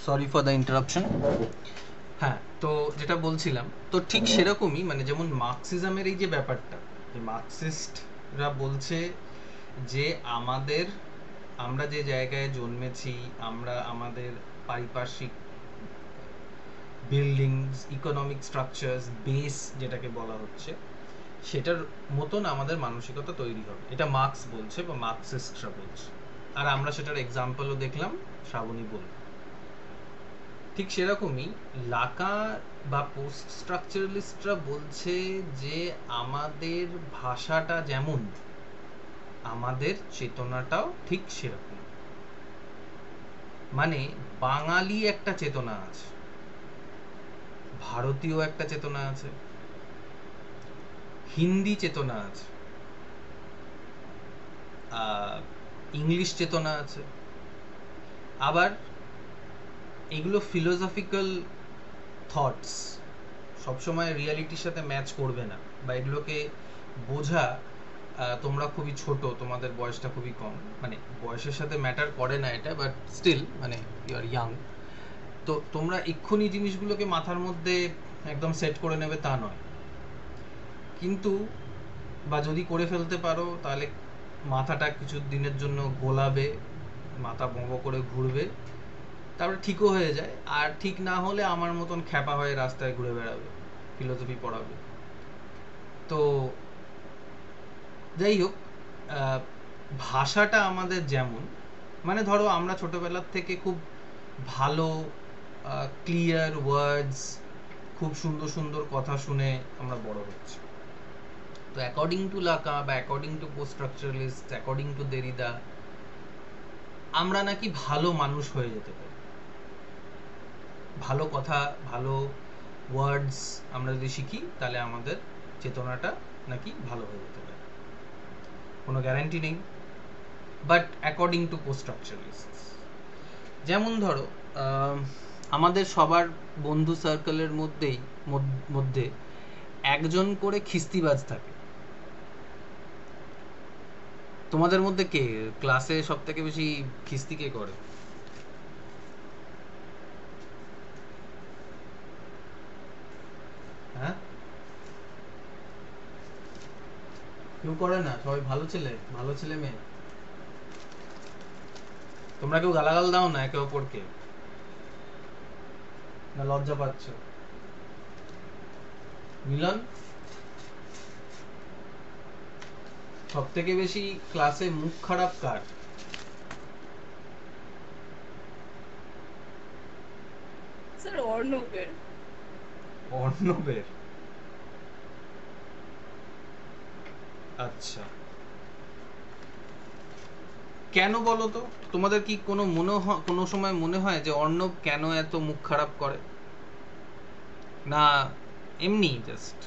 Sorry for the interruption. হ্যাঁ, তো যেটা বলছিলাম, তো ঠিক সেরকমই মানে যেমন মার্কসিজমের এই যে ব্যাপারটা, যে মার্কসিস্টরা বলছে যে আমরা যে জায়গায় জন্মেছি, আমরা আমাদের পারিপার্শ্বিক বিল্ডিংস, ইকোনমিক স্ট্রাকচারস, বেস যেটাকে বলা হচ্ছে, সেটার মতন আমাদের মানসিকতা তৈরি হবে, এটা মার্কস বলছে বা মার্কসিস্টরা বলছে। আর আমরা সেটার এক্সাম্পলও দেখলাম, শ্রাবণী বলল। ঠিক সেরকমই লাকা বা পোস্ট স্ট্রাকচারালিস্টরা বলছে যে আমাদের ভাষাটা যেমন, আমাদের চেতনাটাও ঠিক সেরকম। মানে বাঙালি একটা চেতনা আছে, ভারতীয় একটা চেতনা আছে, হিন্দি চেতনা আছে, ইংলিশ চেতনা আছে। আবার এগুলো ফিলোসফিক্যাল থটস, সবসময় রিয়ালিটির সাথে ম্যাচ করবে না, বা এগুলোকে বোঝা, তোমরা খুবই ছোট, তোমাদের বয়সটা খুবই কম, মানে বয়সের সাথে ম্যাটার করে না এটা, বাট স্টিল মানে ইউ আর ইয়াং, তো তোমরা এক্ষুনি জিনিসগুলোকে মাথার মধ্যে একদম সেট করে নেবে তা নয়, কিন্তু বা যদি করে ফেলতে পারো তাহলে মাথাটা কিছু দিনের জন্য গোলাবে, মাথা বঙ্গ করে ঘুরবে, তারপরে ঠিকও হয়ে যায়। আর ঠিক না হলে আমার মতন খ্যাপা হয়ে রাস্তায় ঘুরে বেড়াবে, ফিলোসফি পড়াবে। তো যাই হোক, ভাষাটা আমাদের যেমন, মানে ধরো আমরা ছোটবেলার থেকে খুব ভালো ক্লিয়ার ওয়ার্ডস, খুব সুন্দর সুন্দর কথা শুনে আমরা বড় হচ্ছি। তো অ্যাকর্ডিং টু লাকা বা according to post structuralist, according two দেরিদা, আমরা নাকি ভালো মানুষ হয়ে যেতে পারি। ভালো কথা, ভালো ওয়ার্ডস আমরা যদি শিখি, তাহলে আমাদের চেতনাটা নাকি ভালো হয়ে যেতে পারে। কোনো গ্যারান্টি নেই, but according to post structuralist. যেমন ধরো আমাদের সবার বন্ধু সার্কেলের মধ্যে একজন করে খিস্তিবাজ থাকে। তোমাদের মধ্যে কে ক্লাসে সব থেকে বেশি খিস্তি কে করে? হ্যাঁ, কেউ করে না? সবাই ভালো ছেলে, ভালো ছেলে মেয়ে। তোমরা কেউ গালাগাল দাও না একে অপরকে? না লজ্জা পাচ্ছ? মিলন, সব থেকে বেশি ক্লাসে মুখ খারাপ কার? স্যার অর্ণবের। অর্ণবের? আচ্ছা, কেন বলো তো? তোমাদের কি কোনো সময় মনে হয় যে অর্ণব কেন এত মুখ খারাপ করে? না এমনি জাস্ট?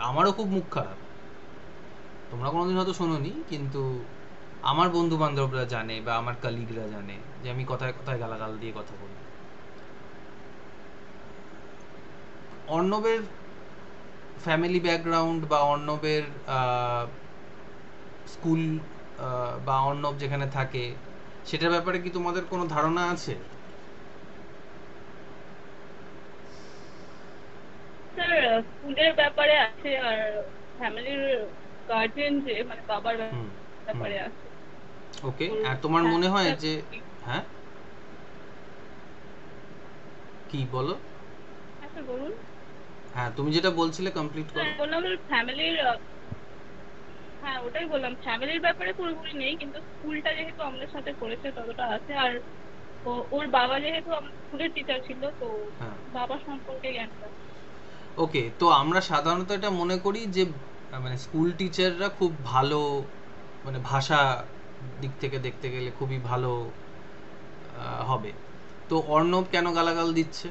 আমারও খুব মুখ খারাপ, তোমরা কোনোদিন হয়তো শোনোনি, কিন্তু আমার বন্ধু বান্ধবরা জানে বা আমার কলিগরা জানে যে আমি কথায় কথায় গালাগাল দিয়ে কথা বলি। অর্ণবের ফ্যামিলি ব্যাকগ্রাউন্ড বা অর্ণবের স্কুল বা অর্ণব যেখানে থাকে সেটার ব্যাপারে কি তোমাদের কোনো ধারণা আছে? স্যার স্কুলের ব্যাপারে আছে, আর ফ্যামিলির গার্জিয়ান যে মানে বাবার ব্যাপারে আছে। ওকে, আর তোমার মনে হয় যে হ্যাঁ কি বলো? আচ্ছা বলুন। হ্যাঁ, তুমি যেটা বলছিলে কমপ্লিট করো। বললাম ফ্যামিলির, হ্যাঁ ওটাই বললাম, ফ্যামিলির ব্যাপারে পুরোপুরি নেই, কিন্তু স্কুলটা যেহেতু আমাদের সাথে করেছে ততটা আছে। আর ওর বাবা যেহেতু আমাদের স্কুলের টিচার ছিল, তো বাবা সম্পর্কে জ্ঞানটা। ওকে, তো আমরা সাধারণত এটা মনে করি যে মানে স্কুল টিচাররা খুব ভালো, মানে ভাষা দিক থেকে দেখতে গেলে খুবই ভালো হবে। তো অর্ণব কেন গালাগাল দিচ্ছে?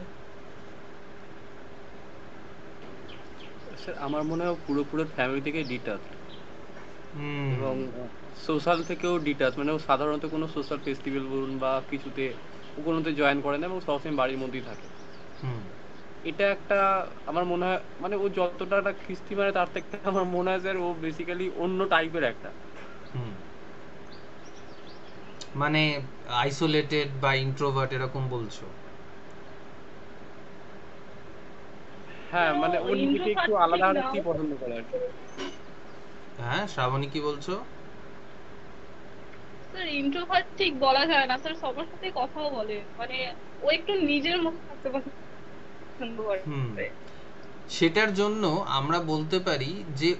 স্যার আমার মনে হয় পুরোপুরি ফ্যামিলি থেকে ডিটাচ এবং সোশ্যাল থেকেও ডিটাচ, মানে ও সাধারণত কোনো সোশ্যাল ফেস্টিভ্যাল বলুন বা কিছুতে ও কোনোতে জয়েন করে না এবং সবসময় বাড়ির মধ্যেই থাকে। এটা একটা আমার মনে হয়, মানে ও যতটা একটা খিস্তি মানে তার থেকে আমার মনে হয় স্যার ও বেসিক্যালি অন্য টাইপের একটা, মানে আইসোলেটেড বা ইন্ট্রোভার্ট এরকম বলছো? হ্যাঁ মানে ও নিজেকে একটু আলাদা ইন্ট্রোভার্ট রাখতেই পছন্দ করে আর কি। হ্যাঁ, শ্রাবণী কি বলছো? স্যার ইন্ট্রোভার্ট ঠিক বলা যায় না স্যার, সবার সাথে কথাও বলে, মানে ও একটু নিজের মতো থাকতে পছন্দ হুম, করে। সেটার জন্য আমরা বলতে পারি যে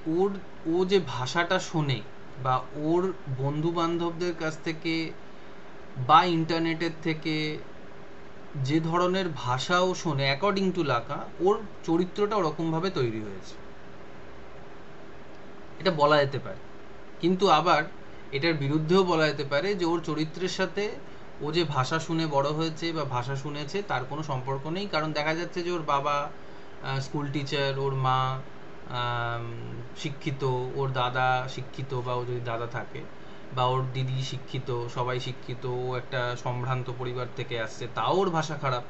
ও যে ভাষাটা শোনে বা ওর বন্ধু বান্ধবদের কাছ থেকে বা ইন্টারনেটের থেকে যে ধরনের ভাষাও শোনে, অ্যাকর্ডিং টু লাকা ওর চরিত্রটা ওরকমভাবে তৈরি হয়েছে, এটা বলা যেতে পারে। কিন্তু আবার এটার বিরুদ্ধেও বলা যেতে পারে যে ওর চরিত্রের সাথে ও যে ভাষা শুনে বড় হয়েছে বা ভাষা শুনেছে তার কোনো সম্পর্ক নেই। কারণ দেখা যাচ্ছে যে ওর বাবা স্কুল টিচার, ওর মা শিক্ষিত, ওর দাদা শিক্ষিত বা ও যদি দাদা থাকে, বা ওর দিদি শিক্ষিত, সবাই শিক্ষিত, ও একটা সম্ভ্রান্ত পরিবার থেকে আসছে, তাও ওর ভাষা খারাপ।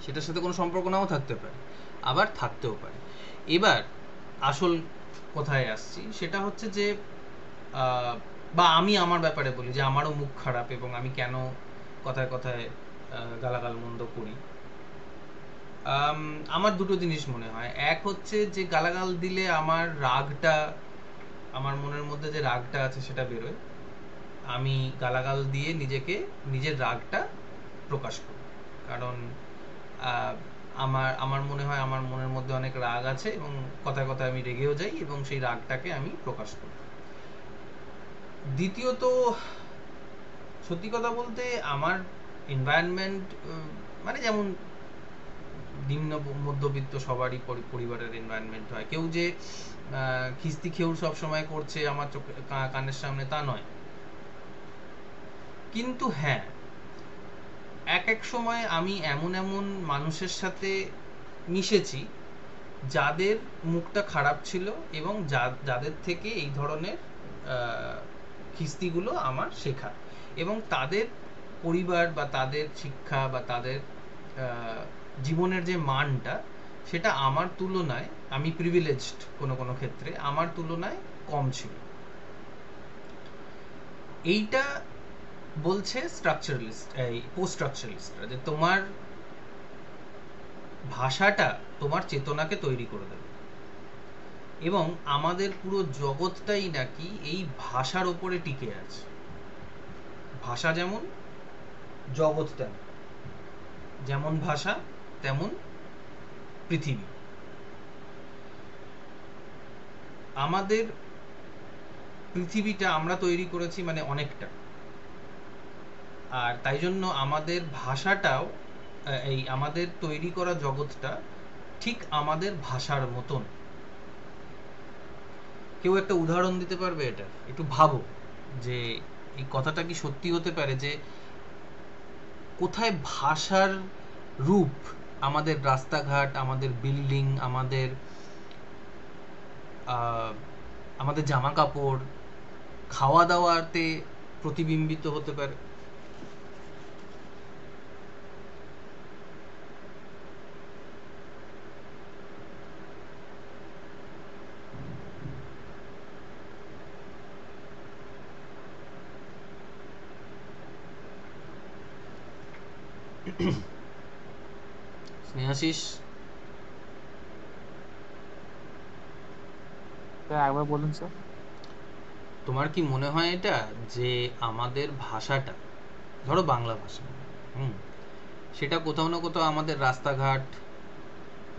সেটার সাথে কোনো সম্পর্ক নাও থাকতে পারে, আবার থাকতেও পারে। এবার আসল কোথায় আসছি সেটা হচ্ছে যে বা আমি আমার ব্যাপারে বলি যে আমারও মুখ খারাপ এবং আমি কেন কথায় কথায় গালাগাল মন্দ করি। আমার দুটো জিনিস মনে হয়। এক হচ্ছে যে গালাগাল দিলে আমার রাগটা, আমার মনের মধ্যে যে রাগটা আছে সেটা বেরোয়, আমি গালাগাল দিয়ে নিজের রাগটা প্রকাশ করি। কারণ আমার আমার মনে হয় আমার মনের মধ্যে অনেক রাগ আছে এবং কথায় কথায় আমি রেগেও যাই এবং সেই রাগটাকে আমি প্রকাশ করি। দ্বিতীয়ত, সত্যি কথা বলতে আমার এনভায়রনমেন্ট, মানে যেমন নিম্ন মধ্যবিত্ত সবারই পরিবারের এনভায়রনমেন্ট হয়, কেউ যে খিস্তি খেউর সবসময় করছে আমার চোখে কানের সামনে তা নয়। কিন্তু হ্যাঁ, এক এক সময় আমি এমন এমন মানুষের সাথে মিশেছি যাদের মুখটা খারাপ ছিল এবং যাদের থেকে এই ধরনের খিস্তিগুলো আমার শেখা, এবং তাদের পরিবার বা তাদের শিক্ষা বা তাদের জীবনের যে মানটা, সেটা আমার তুলনায়, আমি প্রিভিলেজড কোনো কোনো ক্ষেত্রে, আমার তুলনায় কম ছিল। এইটা বলছে স্ট্রাকচারালিস্ট, এই পোস্ট স্ট্রাকচারালিস্টরা, যে তোমার ভাষাটা তোমার চেতনাকে তৈরি করে দেবে, এবং আমাদের পুরো জগৎটাই নাকি এই ভাষার ওপরে টিকে আছে। ভাষা যেমন, জগৎ তেমন, যেমন ভাষা তেমন পৃথিবী। আমাদের পৃথিবীটা আমরা তৈরি করেছি মানে অনেকটা, আর তাই জন্য আমাদের ভাষাটাও, এই আমাদের তৈরি করা জগৎটা ঠিক আমাদের ভাষার মতন। কেউ একটা উদাহরণ দিতে পারবে এটা? একটু ভাবো যে এই কথাটা কি সত্যি হতে পারে যে কোথায় ভাষার রূপ আমাদের রাস্তাঘাট, আমাদের বিল্ডিং, আমাদের আমাদের জামা কাপড়, খাওয়া দাওয়াতে প্রতিবিম্বিত হতে পারে? স্নেহাশিস, একবার বলুন স্যার। তোমার কি মনে হয় এটা যে আমাদের ভাষাটা, ধরো বাংলা ভাষা, সেটা কোথাও না কোথাও আমাদের রাস্তাঘাট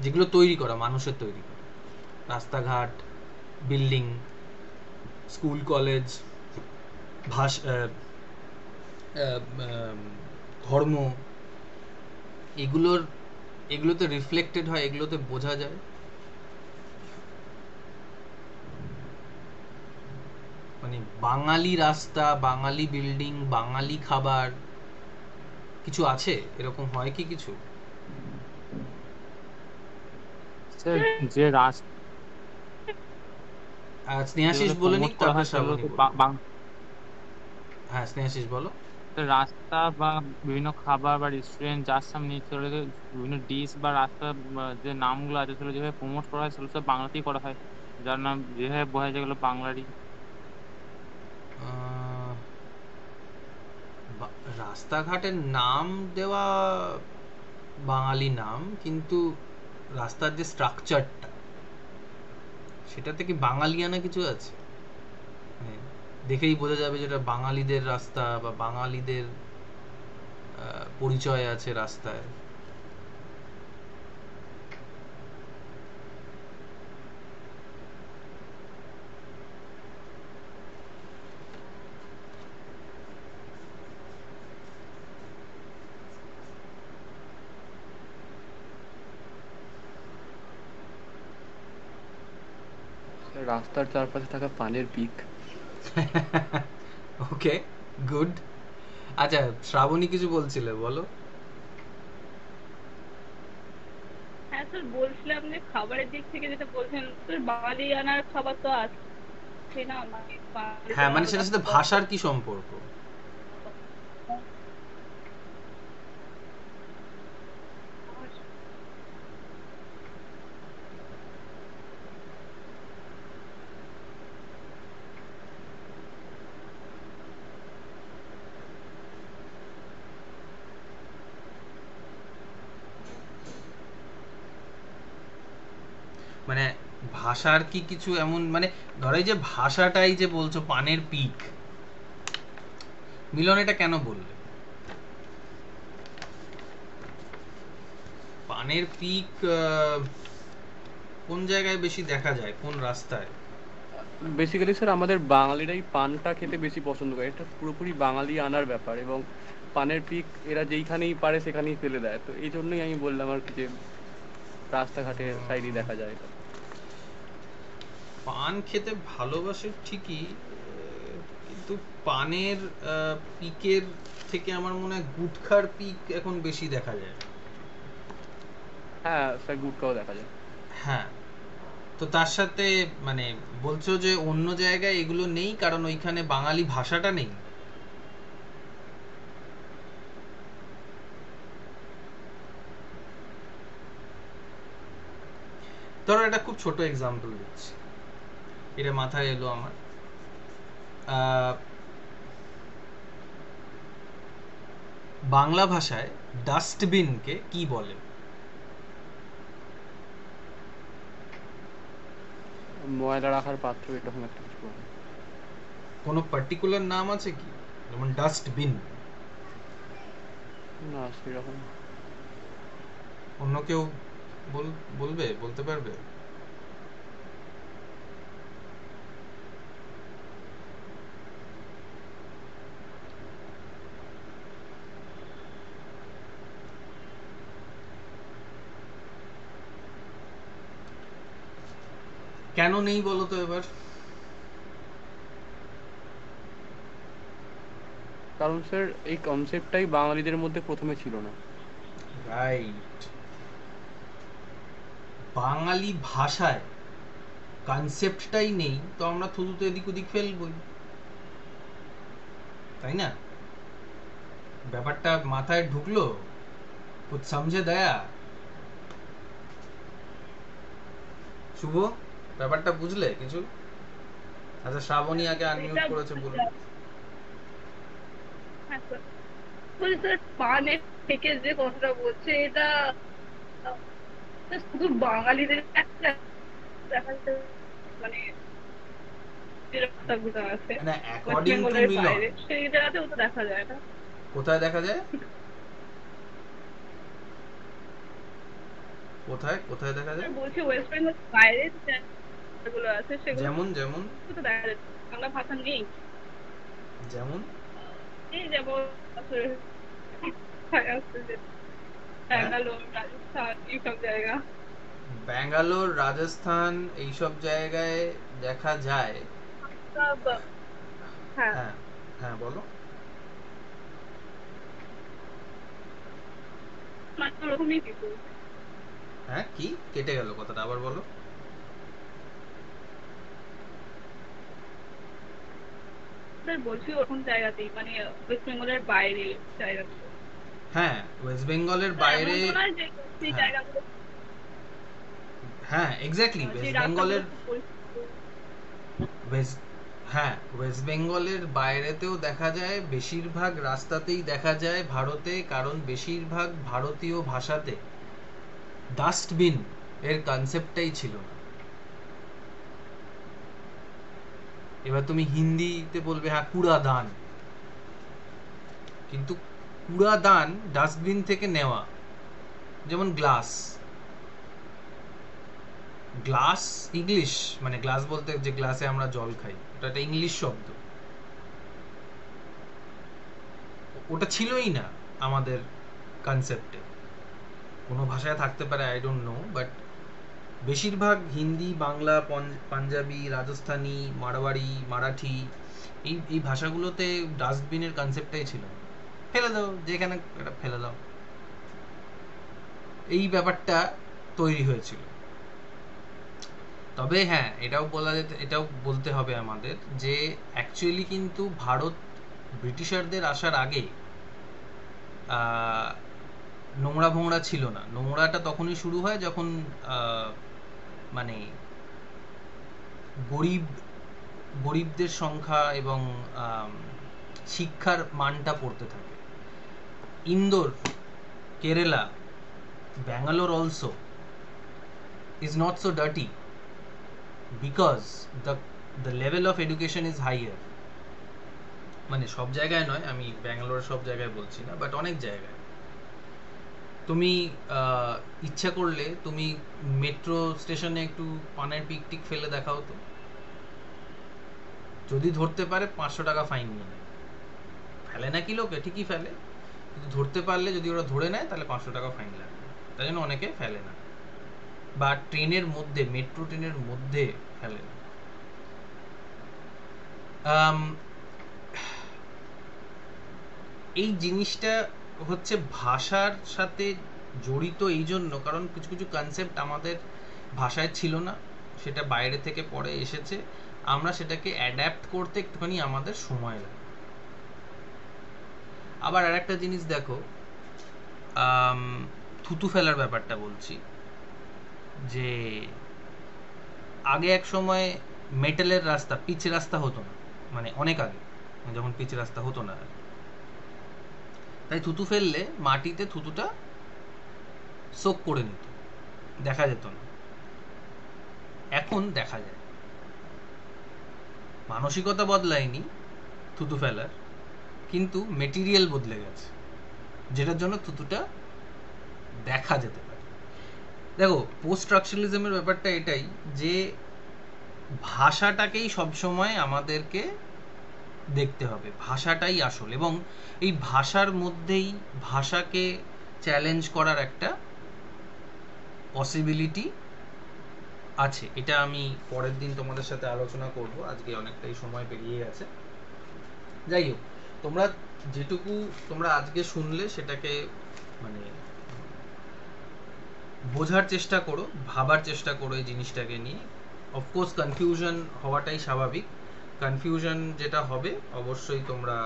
যেগুলো তৈরি করা, মানুষের তৈরি করা রাস্তাঘাট, বিল্ডিং, স্কুল কলেজ, ধর্ম, এগুলোতে রিফ্লেক্টেড হয়, এগুলোতে বোঝা যায়? মানে বাঙালি রাস্তা, বাঙালি বিল্ডিং, বাঙালি খাবার, কিছু আছে এরকম? হয় কি কিছু? স্যার যে স্নেহাশিস যেগুলো বলে প্রমোট নিক, করা তারপর হয় সেগুলো শ্রাবণী তো বলবে। হ্যাঁ, স্নেহাশিস বলো। রাস্তা বা বিভিন্ন খাবার বা রেস্টুরেন্ট যার সামনে সেগুলো বিভিন্ন ডিশ বা রাস্তা যে নামগুলো আছে সেগুলো যেভাবে প্রমোট করা হয় সেগুলো সব বাংলাতেই করা হয়, যার নাম যেভাবে বোঝা যায় যেগুলো বাংলারই। রাস্তাঘাটের নাম দেওয়া বাঙালি নাম, কিন্তু রাস্তার যে স্ট্রাকচারটা, সেটাতে কি বাঙালিয়ানা কিছু আছে? মানে দেখেই বোঝা যাবে যেটা বাঙালিদের রাস্তা বা বাঙালিদের পরিচয় আছে রাস্তায়। রাস্তার চারপাশে থাকা পানের পিক। ওকে, গুড। আচ্ছা, শ্রাবণী কিছু বলছিলে, বলো। হ্যাঁ স্যার, বলছিলাম যে খাবারের দিক থেকে যেটা বলছেন স্যার, বাঙালিয়ানার খাবার তো আছে না, মানে বাঙালি তো হ্যাঁ, মানে আলাদা সেটার সাথে ভাষার কি সম্পর্ক? মানে ভাষার কি কিছু এমন, মানে ধরো এই যে ভাষাটাই যে বলছো পানের পিক, মিলন এটা কেন বললে? পানের পিক কোন জায়গায় বেশি দেখা যায়, কোন রাস্তায়? বেসিক্যালি স্যার আমাদের বাঙালিরাই পানটা খেতে বেশি পছন্দ করে, এটা পুরোপুরি বাঙালি আনার ব্যাপার, এবং পানের পিক এরা যেইখানেই পারে সেখানেই ফেলে দেয়, তো এই জন্যই আমি বললাম আর কি যে রাস্তাঘাটের সাইডেই দেখা যায় এটা। পান খেতে ভালোবাসে ঠিকই, কিন্তু পানের পিকের থেকে আমার মনে হয় গুটখার পিক এখন বেশি দেখা যায়। হ্যাঁ স্যার, গুটকাও দেখা যায়। হ্যাঁ, তো তার সাথে মানে বলছো যে অন্য জায়গায় এগুলো নেই কারণ ওইখানে বাঙালি ভাষাটা নেই? ধরো একটা খুব ছোট এক্সাম্পল দিচ্ছি, এটা মাথায় এলো আমার। বাংলা ভাষায় ডাস্টবিনকে কি বলে? ময়লা রাখার পাত্র, এরকম একটা কিছু বলে। কোনো পার্টিকুলার নাম আছে কি, যেমন ডাস্টবিন? না সেরকম। অন্য কেউ বলবে, বলতে পারবে? কেন নেই বলো তো এবার? কারণ স্যার এই কনসেপ্টটাই বাঙালিদের মধ্যে প্রথমে ছিল না। রাইট, বাঙালি ভাষায় কনসেপ্টটাই নেই, তো আমরা থুতুতে এদিক ওদিক ফেলবই, তাই না? ব্যাপারটা মাথায় ঢুকলো? কুছ সমঝে দয়া? শুভ, ব্যাপারটা বুঝলে কিছু? আচ্ছা, শ্রাবণী আগে আনমিউট করেছে, বলুন। হ্যাঁ স্যার, বলছি স্যার পানের থেকে যে কথাটা বলছে এটা শুধু বাঙালিদের একটা দেখা যায়, মানে যে রাস্তাগুলো আছে না, ওয়েস্ট অ্যাকর্ডিং টু বেঙ্গলের মিলন বাইরে সেই জায়গাতেও তো দেখা যায় না। কোথায় দেখা যায়? কোথায় কোথায় দেখা যায়? বলছি ওয়েস্ট বেঙ্গল বাইরে যে জায়গাগুলো আছে সেগুলো যেমন যেমন তো দেখা যায়, বাংলা ভাষা নেই। যেমন এই যেমন আছে যে ব্যাঙ্গালোর, রাজস্থান এইসব জায়গা। ব্যাঙ্গালোর, রাজস্থান এইসব জায়গায় দেখা যায়। সব, হ্যাঁ হ্যাঁ, হ্যাঁ বলো। মানে ওরকমই কিছু। হ্যাঁ, কি কেটে গেল কথাটা, আবার বলো। স্যার বলছি ওরকম জায়গাতেই, মানে ওয়েস্ট বেঙ্গলের বাইরে জায়গাগুলো। হ্যাঁ, ওয়েস্ট বেঙ্গলের স্যার, বাইরে। এমন তো নয় যে সেই হ্যাঁ, জায়গাগুলো, হ্যাঁ এক্স্যাক্টলি, যে ওয়েস্ট রাস্তাগুলো বেঙ্গলের খুব পরিচিত। ওয়েস্ট হ্যাঁ, ওয়েস্ট বেঙ্গলের বাইরেতেও দেখা যায়, বেশিরভাগ রাস্তাতেই দেখা যায় ভারতে, কারণ বেশিরভাগ ভারতীয় ভাষাতে ডাস্টবিন এর কনসেপ্টটাই ছিল না। এবার তুমি হিন্দিতে বলবে হ্যাঁ কুড়াদান, কিন্তু কুড়াদান ডাস্টবিন থেকে নেওয়া। যেমন গ্লাস, গ্লাস ইংলিশ, মানে গ্লাস বলতে যে গ্লাসে আমরা জল খাই, ওটা একটা ইংলিশ শব্দ, ওটা ছিলই না আমাদের কনসেপ্টে। কোনো ভাষায় থাকতে পারে, আই ডোন্ট নো, বাট বেশিরভাগ হিন্দি, বাংলা, পাঞ্জাবি, রাজস্থানি, মারওয়াড়ি, মারাঠি, এই ভাষাগুলোতে ডাস্টবিনের কনসেপ্টটাই ছিল না। ফেলে দাও, যেখানে এটা ফেলে দাও, এই ব্যাপারটা তৈরি হয়েছিল। তবে হ্যাঁ, এটাও বলতে হবে আমাদের যে অ্যাকচুয়ালি কিন্তু ভারত ব্রিটিশারদের আসার আগে নোংরা ভোংরা ছিল না। নোংরাটা তখনই শুরু হয় যখন মানে গরিবদের সংখ্যা এবং শিক্ষার মানটা পড়তে থাকে। Indore, Kerala, Bangalore also is not so dirty because the level of education is higher. মানে সব জায়গায় নয়, আমি ব্যাঙ্গালোরের সব জায়গায় বলছি না, বাট অনেক জায়গায় তুমি ইচ্ছা করলে তুমি মেট্রো স্টেশনে একটু পানের পিকটিক ফেলে দেখাও তো, যদি ধরতে পারে 500 টাকা ফাইন নিয়ে নেয়। ফেলে না কি লোকে, ঠিকই ফেলে, কিন্তু ধরতে পারলে যদি ওরা ধরে নেয় তাহলে 500 টাকা ফাইন লাগবে। তাই জন্য অনেকে ফেলে না, বা ট্রেনের মধ্যে, মেট্রো ট্রেনের মধ্যে ফেলে না। এই জিনিসটা হচ্ছে ভাষার সাথে জড়িত এই জন্য, কারণ কিছু কিছু কনসেপ্ট আমাদের ভাষায় ছিল না, সেটা বাইরে থেকে পরে এসেছে, আমরা সেটাকে অ্যাডাপ্ট করতে একটুখানি আমাদের সময় লাগে। আবার আর একটা জিনিস দেখো, থুতু ফেলার ব্যাপারটা বলছি, যে আগে এক সময় মেটালের রাস্তা, পিচ রাস্তা হতো না, মানে অনেক আগে যখন পিচ রাস্তা হতো না, তাই থুতু ফেললে মাটিতে থুতুটা সোক করে নিত, দেখা যেত না। এখন দেখা যায়। মানসিকতা বদলায়নি থুতু ফেলার, কিন্তু মেটেরিয়াল বদলে গেছে, যেটার জন্য থুতুটা দেখা যেতে পারে। দেখো, পোস্ট স্ট্রাকচারালিজমের ব্যাপারটা এটাই যে ভাষাটাকেই সবসময় আমাদেরকে দেখতে হবে, ভাষাটাই আসল, এবং এই ভাষার মধ্যেই ভাষাকে চ্যালেঞ্জ করার একটা পসিবিলিটি আছে। এটা আমি পরের দিন তোমাদের সাথে আলোচনা করব, আজকে অনেকটাই সময় পেরিয়ে গেছে। যাই হোক, তোমরা যেটুকু তোমরা আজকে শুনলে সেটাকে মানে বোঝার চেষ্টা করো, ভাবার চেষ্টা করো এই জিনিসটাকে নিয়ে। অফকোর্স কনফিউশন হওয়াটাই স্বাভাবিক, কনফিউশন যেটা হবে অবশ্যই তোমরা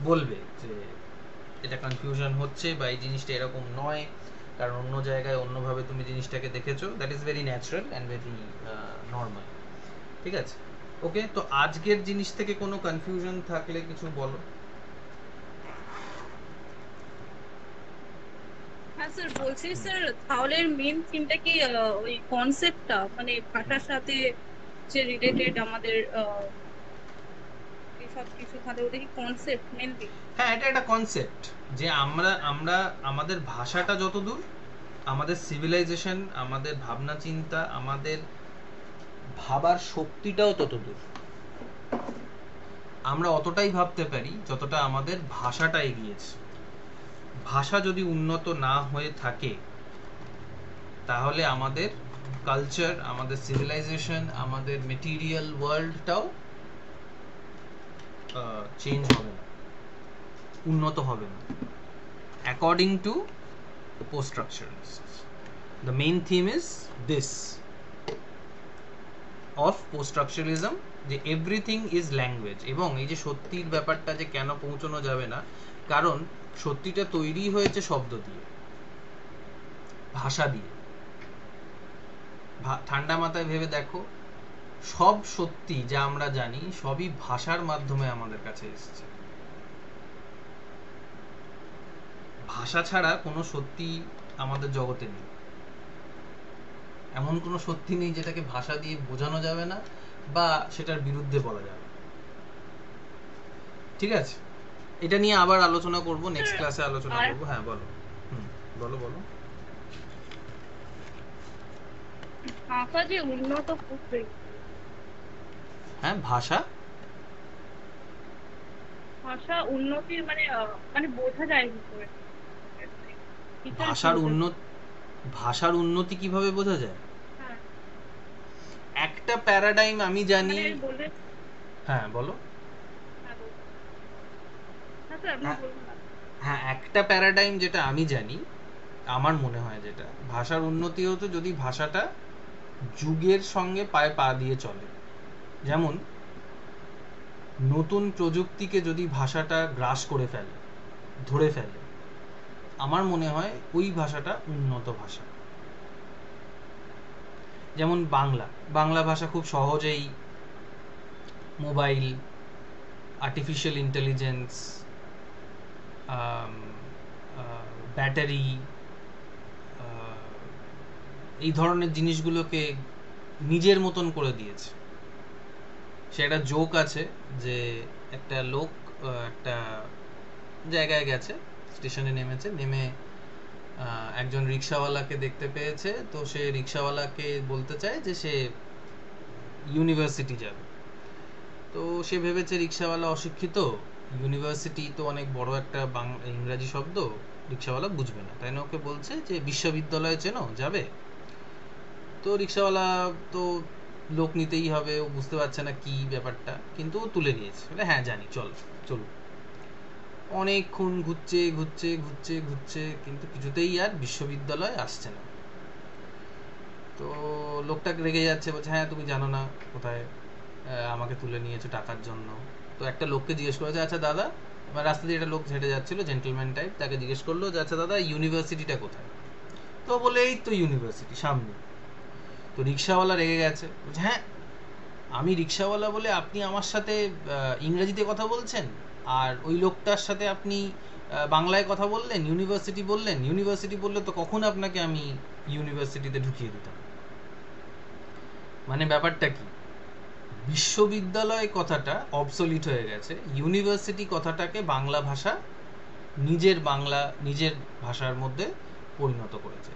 বলবে যে এটা কনফিউশন হচ্ছে, বা এই জিনিসটা এরকম নয়, কারণ অন্য জায়গায় অন্যভাবে তুমি জিনিসটাকে দেখেছো। That is very natural and very normal. ঠিক আছে, ওকে। তো আজকের জিনিস থেকে কোনো কনফিউশন থাকলে কিছু বলো। হ্যাঁ স্যার, বলছি স্যার, তাহলে মেন থিমটা কি ওই কনসেপ্টটা, মানে ভাষার সাথে যে রিলেটেড আমাদের এইসব কিছু, তাহলে ওটা কি কনসেপ্ট মেনলি? হ্যাঁ, এটা একটা কনসেপ্ট যে আমরা আমাদের ভাষাটা যতদূর, আমাদের সিভিলাইজেশন, আমাদের ভাবনা চিন্তা, আমাদের ভাবার শক্তিটাও ততদূর। আমরা অতটাই ভাবতে পারি যতটা আমাদের ভাষাটা এগিয়েছে। ভাষা যদি উন্নত না হয়ে থাকে তাহলে আমাদের কালচার, আমাদের সিভিলাইজেশন, আমাদের মেটেরিয়াল ওয়ার্ল্ডটাও চেঞ্জ হবে না, উন্নত হবে না। According to post structuralists, the main theme is this of post structuralism, যে এভরিথিং ইজ ল্যাঙ্গুয়েজ। এবং এই যে সত্যির ব্যাপারটা যে কেন পৌঁছানো যাবে না, কারণ সত্যিটা তৈরি হয়েছে শব্দ দিয়ে, ভাষা দিয়ে। ঠান্ডা মাথায় ভেবে দেখো, সব সত্যি যা আমরা জানি সবই ভাষার মাধ্যমে আমাদের কাছে এসেছে। ভাষা ছাড়া কোনো সত্যি আমাদের জগতে নেই। এমন কোনো সত্যি নেই যেটাকে ভাষা দিয়ে বোঝানো যাবে না বা সেটার বিরুদ্ধে বলা যাবে না। ঠিক আছে, এটা নিয়ে আবার আলোচনা করব, নেক্সট ক্লাসে আলোচনা আর করব। হ্যাঁ বলো। বলো বলো। ভাষা যে উন্নত করবে, হ্যাঁ ভাষা ভাষা উন্নতির মানে মানে বোঝা যায় কি করে? টিচার কি ভাষার হতে পারে? ভাষার উন্নতি কিভাবে বোঝা যায়? হ্যাঁ, একটা প্যারাডাইম আমি জানি। মানে বললে হ্যাঁ বলো। হ্যাঁ বলুন। হ্যাঁ স্যার, আপনি হ্যাঁ বলুন না। হ্যাঁ, একটা প্যারাডাইম যেটা আমি জানি, আমার মনে হয় যেটা ভাষার উন্নতি হতো যদি ভাষাটা যুগের সঙ্গে পায়ে পা দিয়ে চলে। যেমন নতুন প্রযুক্তিকে যদি ভাষাটা গ্রাস করে ফেলে, ধরে ফেলে, আমার মনে হয় ওই ভাষাটা উন্নত ভাষা। যেমন বাংলা ভাষা খুব সহজেই মোবাইল, আর্টিফিশিয়াল ইন্টেলিজেন্স, ব্যাটারি, এই ধরনের জিনিসগুলোকে নিজের মতন করে দিয়েছে। সে একটা জোক আছে যে একটা লোক একটা জায়গায় গেছে, স্টেশনে নেমেছে, নেমে একজন রিক্সাওয়ালাকে দেখতে পেয়েছে। তো সে রিক্সাওয়ালাকে বলতে চায় যে সে ইউনিভার্সিটি যাবে। তো সে ভেবেছে রিক্সাওয়ালা অশিক্ষিত, ইউনিভার্সিটি তো অনেক বড় একটা ইংরাজি শব্দ, রিক্সাওয়ালা বুঝবে না, তাই না ওকে বলছে যে বিশ্ববিদ্যালয়ে চেনো, যাবে? তো রিক্সাওয়ালা তো লোক নিতেই হবে, ও বুঝতে পারছে না কি ব্যাপারটা, কিন্তু ও তুলে নিয়েছে, বলে হ্যাঁ জানি, চলুন। অনেকক্ষণ ঘুরছে ঘুরছে ঘুরছে ঘুরছে, কিন্তু কিছুতেই আর বিশ্ববিদ্যালয় আসছে না। তো লোকটা রেগে যাচ্ছে, বলছে হ্যাঁ তুমি জানো না কোথায়, আমাকে তুলে নিয়েছো টাকার জন্য। তো একটা লোককে জিজ্ঞেস করেছে, আচ্ছা দাদা, রাস্তা দিয়ে একটা লোক হেঁটে যাচ্ছিল, জেন্টলম্যান টাইপ, তাকে জিজ্ঞেস করলো যে আচ্ছা দাদা ইউনিভার্সিটিটা কোথায়? তো বলে এই তো ইউনিভার্সিটি সামনে। তো রিক্সাওয়ালা রেগে গেছে, বলছে হ্যাঁ আমি রিক্সাওয়ালা বলে আপনি আমার সাথে ইংরেজিতে কথা বলছেন, আর ওই লোকটার সাথে আপনি বাংলায় কথা বললেন, ইউনিভার্সিটি বললেন। ইউনিভার্সিটি বললে তো কখন আপনাকে আমি ইউনিভার্সিটিতে ঢুকিয়ে দিতাম। মানে ব্যাপারটা কি, বিশ্ববিদ্যালয় কথাটা অবসলিট হয়ে গেছে, ইউনিভার্সিটি কথাটাকে বাংলা নিজের ভাষার মধ্যে পরিণত করেছে।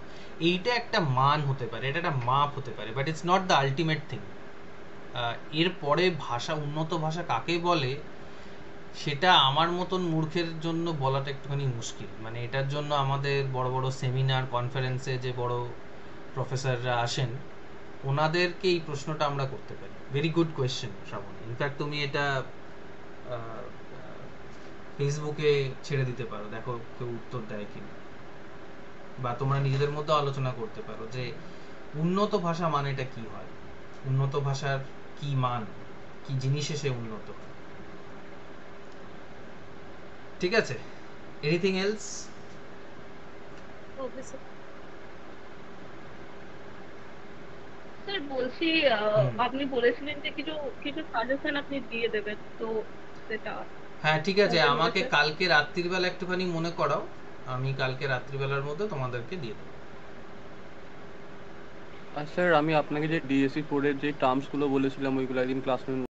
এইটা একটা মান হতে পারে, এটা একটা মাপ হতে পারে, but it's not the ultimate thing. এরপরে উন্নত ভাষা কাকে বলে সেটা আমার মতন মূর্খের জন্য বলাটা একটুখানি মুশকিল। মানে এটার জন্য আমাদের বড় বড় সেমিনার কনফারেন্সে যে বড় প্রফেসররা আসেন, ওনাদেরকে এই প্রশ্নটা আমরা করতে পারি। ভেরি গুড কোয়েশ্চেন শ্রাবণ। ইনফ্যাক্ট তুমি এটা ফেসবুকে ছেড়ে দিতে পারো, দেখো কেউ উত্তর দেয় কিনা, বা তোমরা নিজেদের মধ্যে আলোচনা করতে পারো যে উন্নত ভাষা মানেটা কি হয়, উন্নত ভাষার কি মান, কি জিনিসে সে উন্নত হয়। ঠিক আছে, anything else? Okay sir. Sir বলছি, আপনি বলেছিলেন যে কিছু কিছু সাজেশন আপনি দিয়ে দেবেন, তো সেটা হ্যাঁ ঠিক আছে, হবে আমাকে স্যার? কালকে রাত্রিবেলা একটুখানি মনে করাও, আমি কালকে রাত্রিবেলার মধ্যে তোমাদেরকে দিয়ে দেবো। আর স্যার আমি আপনাকে যে ডিএসসি 4 এর যে টার্মসগুলো বলেছিলাম ওইগুলো একদিন ক্লাসরুমে